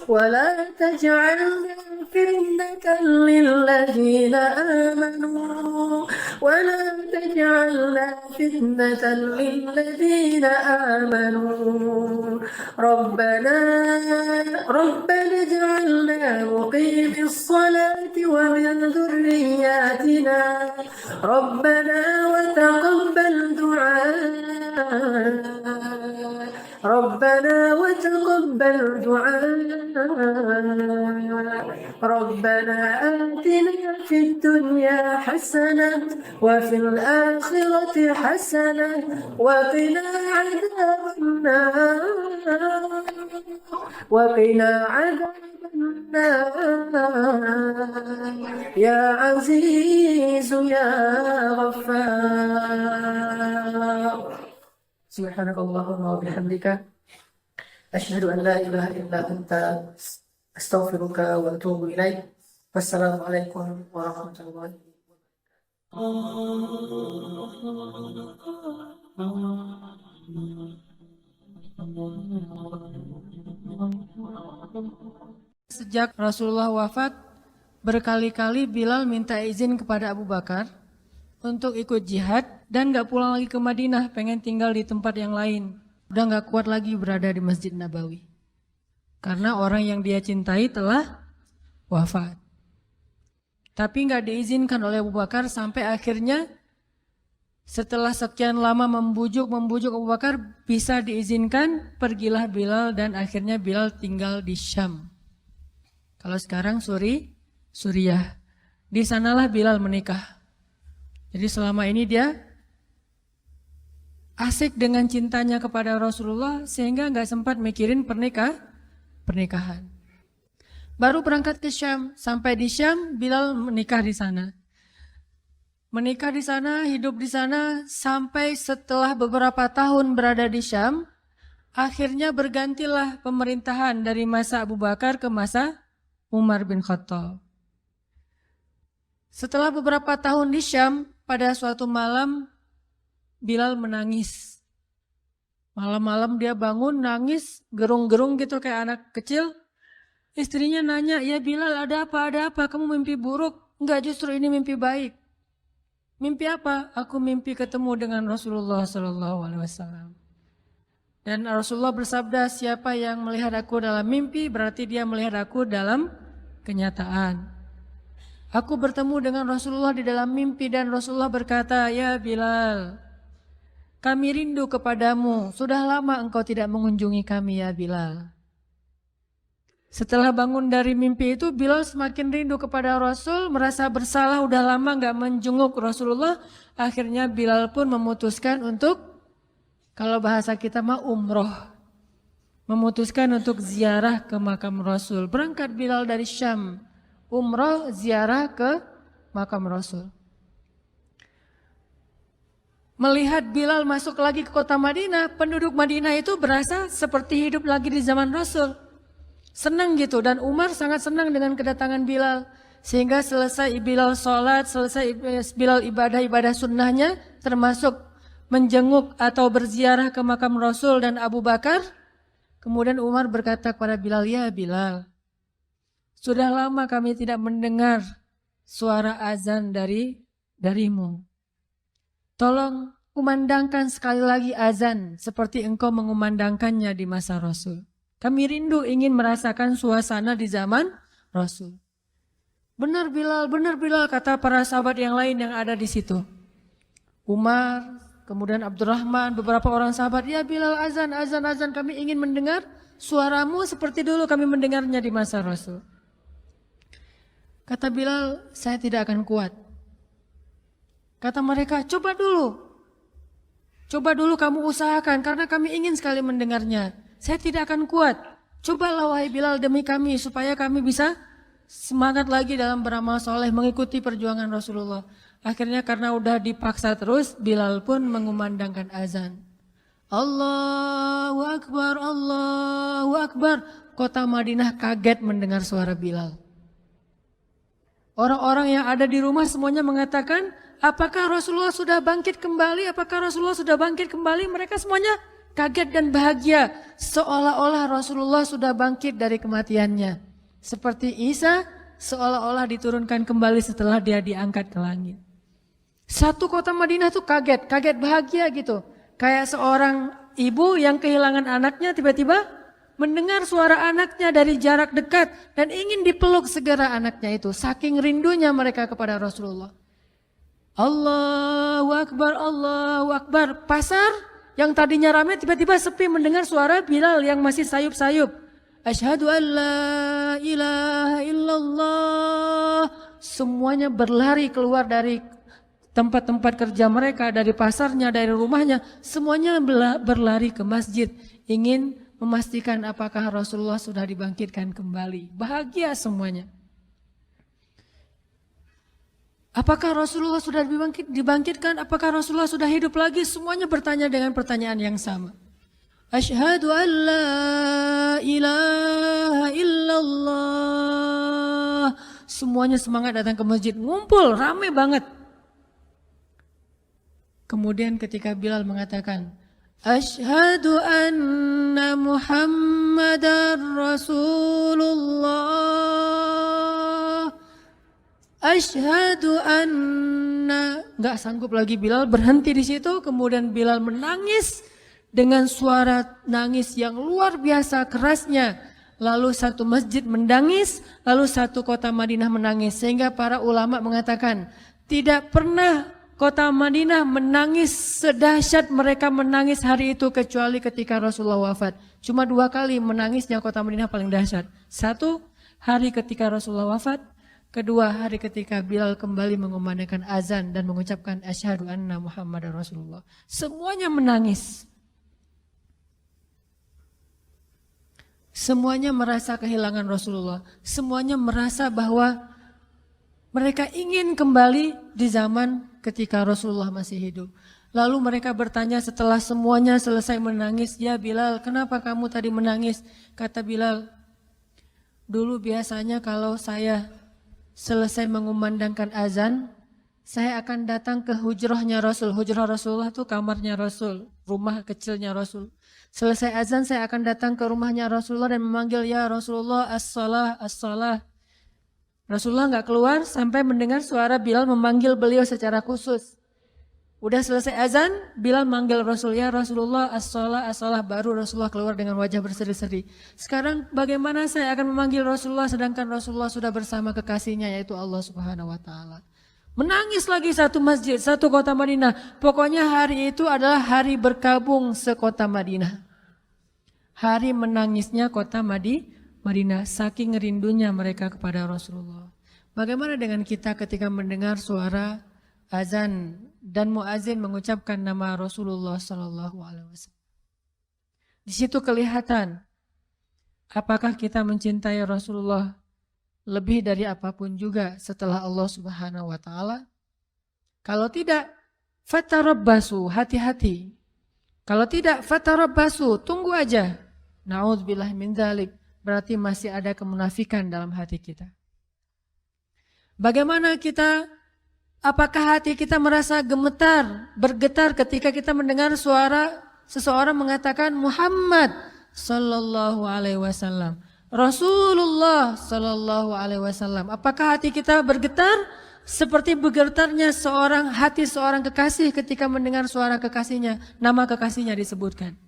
ولا تجعلنا فتنة للذين آمنوا ولا تجعلنا فتنة للذين آمنوا ربنا اجعلنا مقيم الصلاة ومن ذرياتنا ربنا وتقبل دعاء ربنا وتقبل دعاء ربنا آتنا في الدنيا حسنة وفي الآخرة حسنة وقنا عذاب النار وقنا عذاب يا عزيز يا غفار سبحانك اللهم وبحمدك أشهد أن لا إله إلا أنت أستغفرك وأتوب إليك والسلام عليكم ورحمة الله Sejak Rasulullah wafat, berkali-kali Bilal minta izin kepada Abu Bakar untuk ikut jihad dan gak pulang lagi ke Madinah, pengen tinggal di tempat yang lain. Udah gak kuat lagi berada di Masjid Nabawi. Karena orang yang dia cintai telah wafat. Tapi gak diizinkan oleh Abu Bakar sampai akhirnya setelah sekian lama membujuk Abu Bakar bisa diizinkan, pergilah Bilal dan akhirnya Bilal tinggal di Syam. Kalau sekarang Suriah. Di sanalah Bilal menikah. Jadi selama ini dia asik dengan cintanya kepada Rasulullah sehingga nggak sempat mikirin pernikahan. Baru berangkat ke Syam, sampai di Syam Bilal menikah di sana. Menikah di sana, hidup di sana sampai setelah beberapa tahun berada di Syam, akhirnya bergantilah pemerintahan dari masa Abu Bakar ke masa Umar bin Khattab. Setelah beberapa tahun di Syam, pada suatu malam Bilal menangis. Malam-malam dia bangun nangis, gerung-gerung gitu kayak anak kecil. Istrinya nanya, "Ya Bilal, ada apa? Ada apa? Kamu mimpi buruk?" "Enggak, justru ini mimpi baik." "Mimpi apa?" "Aku mimpi ketemu dengan Rasulullah SAW." Dan Rasulullah bersabda, "Siapa yang melihat aku dalam mimpi, berarti dia melihat aku dalam kenyataan." Aku bertemu dengan Rasulullah di dalam mimpi dan Rasulullah berkata, "Ya Bilal, kami rindu kepadamu. Sudah lama engkau tidak mengunjungi kami ya Bilal." Setelah bangun dari mimpi itu, Bilal semakin rindu kepada Rasul, merasa bersalah udah lama gak menjenguk Rasulullah. Akhirnya Bilal pun memutuskan untuk, kalau bahasa kita mah umroh, memutuskan untuk ziarah ke makam Rasul. Berangkat Bilal dari Syam, umroh ziarah ke makam Rasul. Melihat Bilal masuk lagi ke kota Madinah, penduduk Madinah itu berasa seperti hidup lagi di zaman Rasul. Senang gitu, dan Umar sangat senang dengan kedatangan Bilal. Sehingga selesai Bilal sholat, selesai Bilal ibadah-ibadah sunnahnya, termasuk menjenguk atau berziarah ke makam Rasul dan Abu Bakar. Kemudian Umar berkata kepada Bilal, "Ya Bilal, sudah lama kami tidak mendengar suara azan darimu. Tolong kumandangkan sekali lagi azan seperti engkau mengumandangkannya di masa Rasul." Kami rindu ingin merasakan suasana di zaman Rasul. Benar Bilal, kata para sahabat yang lain yang ada di situ. Umar, kemudian Abdurrahman, beberapa orang sahabat, ya Bilal azan, kami ingin mendengar suaramu seperti dulu kami mendengarnya di masa Rasul. Kata Bilal, saya tidak akan kuat. Kata mereka, coba dulu kamu usahakan karena kami ingin sekali mendengarnya. Saya tidak akan kuat. Cobalah wahai Bilal demi kami supaya kami bisa semangat lagi dalam beramal soleh mengikuti perjuangan Rasulullah. Akhirnya karena udah dipaksa terus, Bilal pun mengumandangkan azan. Allahu Akbar, Allahu Akbar. Kota Madinah kaget mendengar suara Bilal. Orang-orang yang ada di rumah semuanya mengatakan, apakah Rasulullah sudah bangkit kembali? Apakah Rasulullah sudah bangkit kembali? Mereka semuanya kaget dan bahagia. Seolah-olah Rasulullah sudah bangkit dari kematiannya. Seperti Isa seolah-olah diturunkan kembali setelah dia diangkat ke langit. Satu kota Madinah tuh kaget bahagia gitu. Kayak seorang ibu yang kehilangan anaknya tiba-tiba mendengar suara anaknya dari jarak dekat dan ingin dipeluk segera anaknya itu. Saking rindunya mereka kepada Rasulullah. Allahu Akbar, Allahu Akbar. Pasar yang tadinya ramai tiba-tiba sepi mendengar suara Bilal yang masih sayup-sayup. Asyhadu an la ilaha illallah. Semuanya berlari keluar dari tempat-tempat kerja mereka, dari pasarnya, dari rumahnya. Semuanya berlari ke masjid. Ingin memastikan apakah Rasulullah sudah dibangkitkan kembali. Bahagia semuanya. Apakah Rasulullah sudah dibangkitkan? Apakah Rasulullah sudah hidup lagi? Semuanya bertanya dengan pertanyaan yang sama. Asyhadu an la ilaha illallah. Semuanya semangat datang ke masjid, ngumpul, ramai banget. Kemudian ketika Bilal mengatakan, Asyhadu anna Muhammadar Rasulullah. Asyhadu anna. Gak sanggup lagi Bilal, berhenti di situ. Kemudian Bilal menangis dengan suara nangis yang luar biasa kerasnya. Lalu satu masjid menangis, lalu satu kota Madinah menangis. Sehingga para ulama mengatakan, tidak pernah kota Madinah menangis sedahsyat mereka menangis hari itu kecuali ketika Rasulullah wafat. Cuma 2 kali menangisnya kota Madinah paling dahsyat. 1 hari ketika Rasulullah wafat. 2 hari ketika Bilal kembali mengumandangkan azan dan mengucapkan asyhadu anna Muhammadar Rasulullah. Semuanya menangis. Semuanya merasa kehilangan Rasulullah. Semuanya merasa bahwa mereka ingin kembali di zaman ketika Rasulullah masih hidup. Lalu mereka bertanya setelah semuanya selesai menangis, ya Bilal, kenapa kamu tadi menangis? Kata Bilal, dulu biasanya kalau saya selesai mengumandangkan azan, saya akan datang ke hujrahnya Rasul. Hujrah Rasulullah itu kamarnya Rasul, rumah kecilnya Rasul. Selesai azan saya akan datang ke rumahnya Rasulullah dan memanggil, ya Rasulullah as-salah, as-salah. Rasulullah nggak keluar sampai mendengar suara Bilal memanggil beliau secara khusus. Udah selesai azan, Bilal manggil Rasul, ya Rasulullah as-salah, as-salah. Baru Rasulullah keluar dengan wajah berseri-seri. Sekarang bagaimana saya akan memanggil Rasulullah sedangkan Rasulullah sudah bersama kekasihnya yaitu Allah Subhanahu wa taala. Menangis lagi satu masjid, satu kota Madinah. Pokoknya hari itu adalah hari berkabung sekota Madinah. Hari menangisnya kota Madinah, saking rindunya mereka kepada Rasulullah. Bagaimana dengan kita ketika mendengar suara azan dan muazin mengucapkan nama Rasulullah Sallallahu Alaihi Wasallam? Di situ kelihatan apakah kita mencintai Rasulullah lebih dari apapun juga setelah Allah Subhanahu wa taala. Kalau tidak, fatarabbasu, hati-hati. Kalau tidak, fatarabbasu, tunggu aja. Na'udzubillah min dzalik, berarti masih ada kemunafikan dalam hati kita. Bagaimana kita, apakah hati kita merasa gemetar, bergetar ketika kita mendengar suara seseorang mengatakan Muhammad sallallahu alaihi wasallam, Rasulullah sallallahu alaihi wasallam. Apakah hati kita bergetar seperti bergetarnya hati seorang kekasih ketika mendengar suara kekasihnya, nama kekasihnya disebutkan?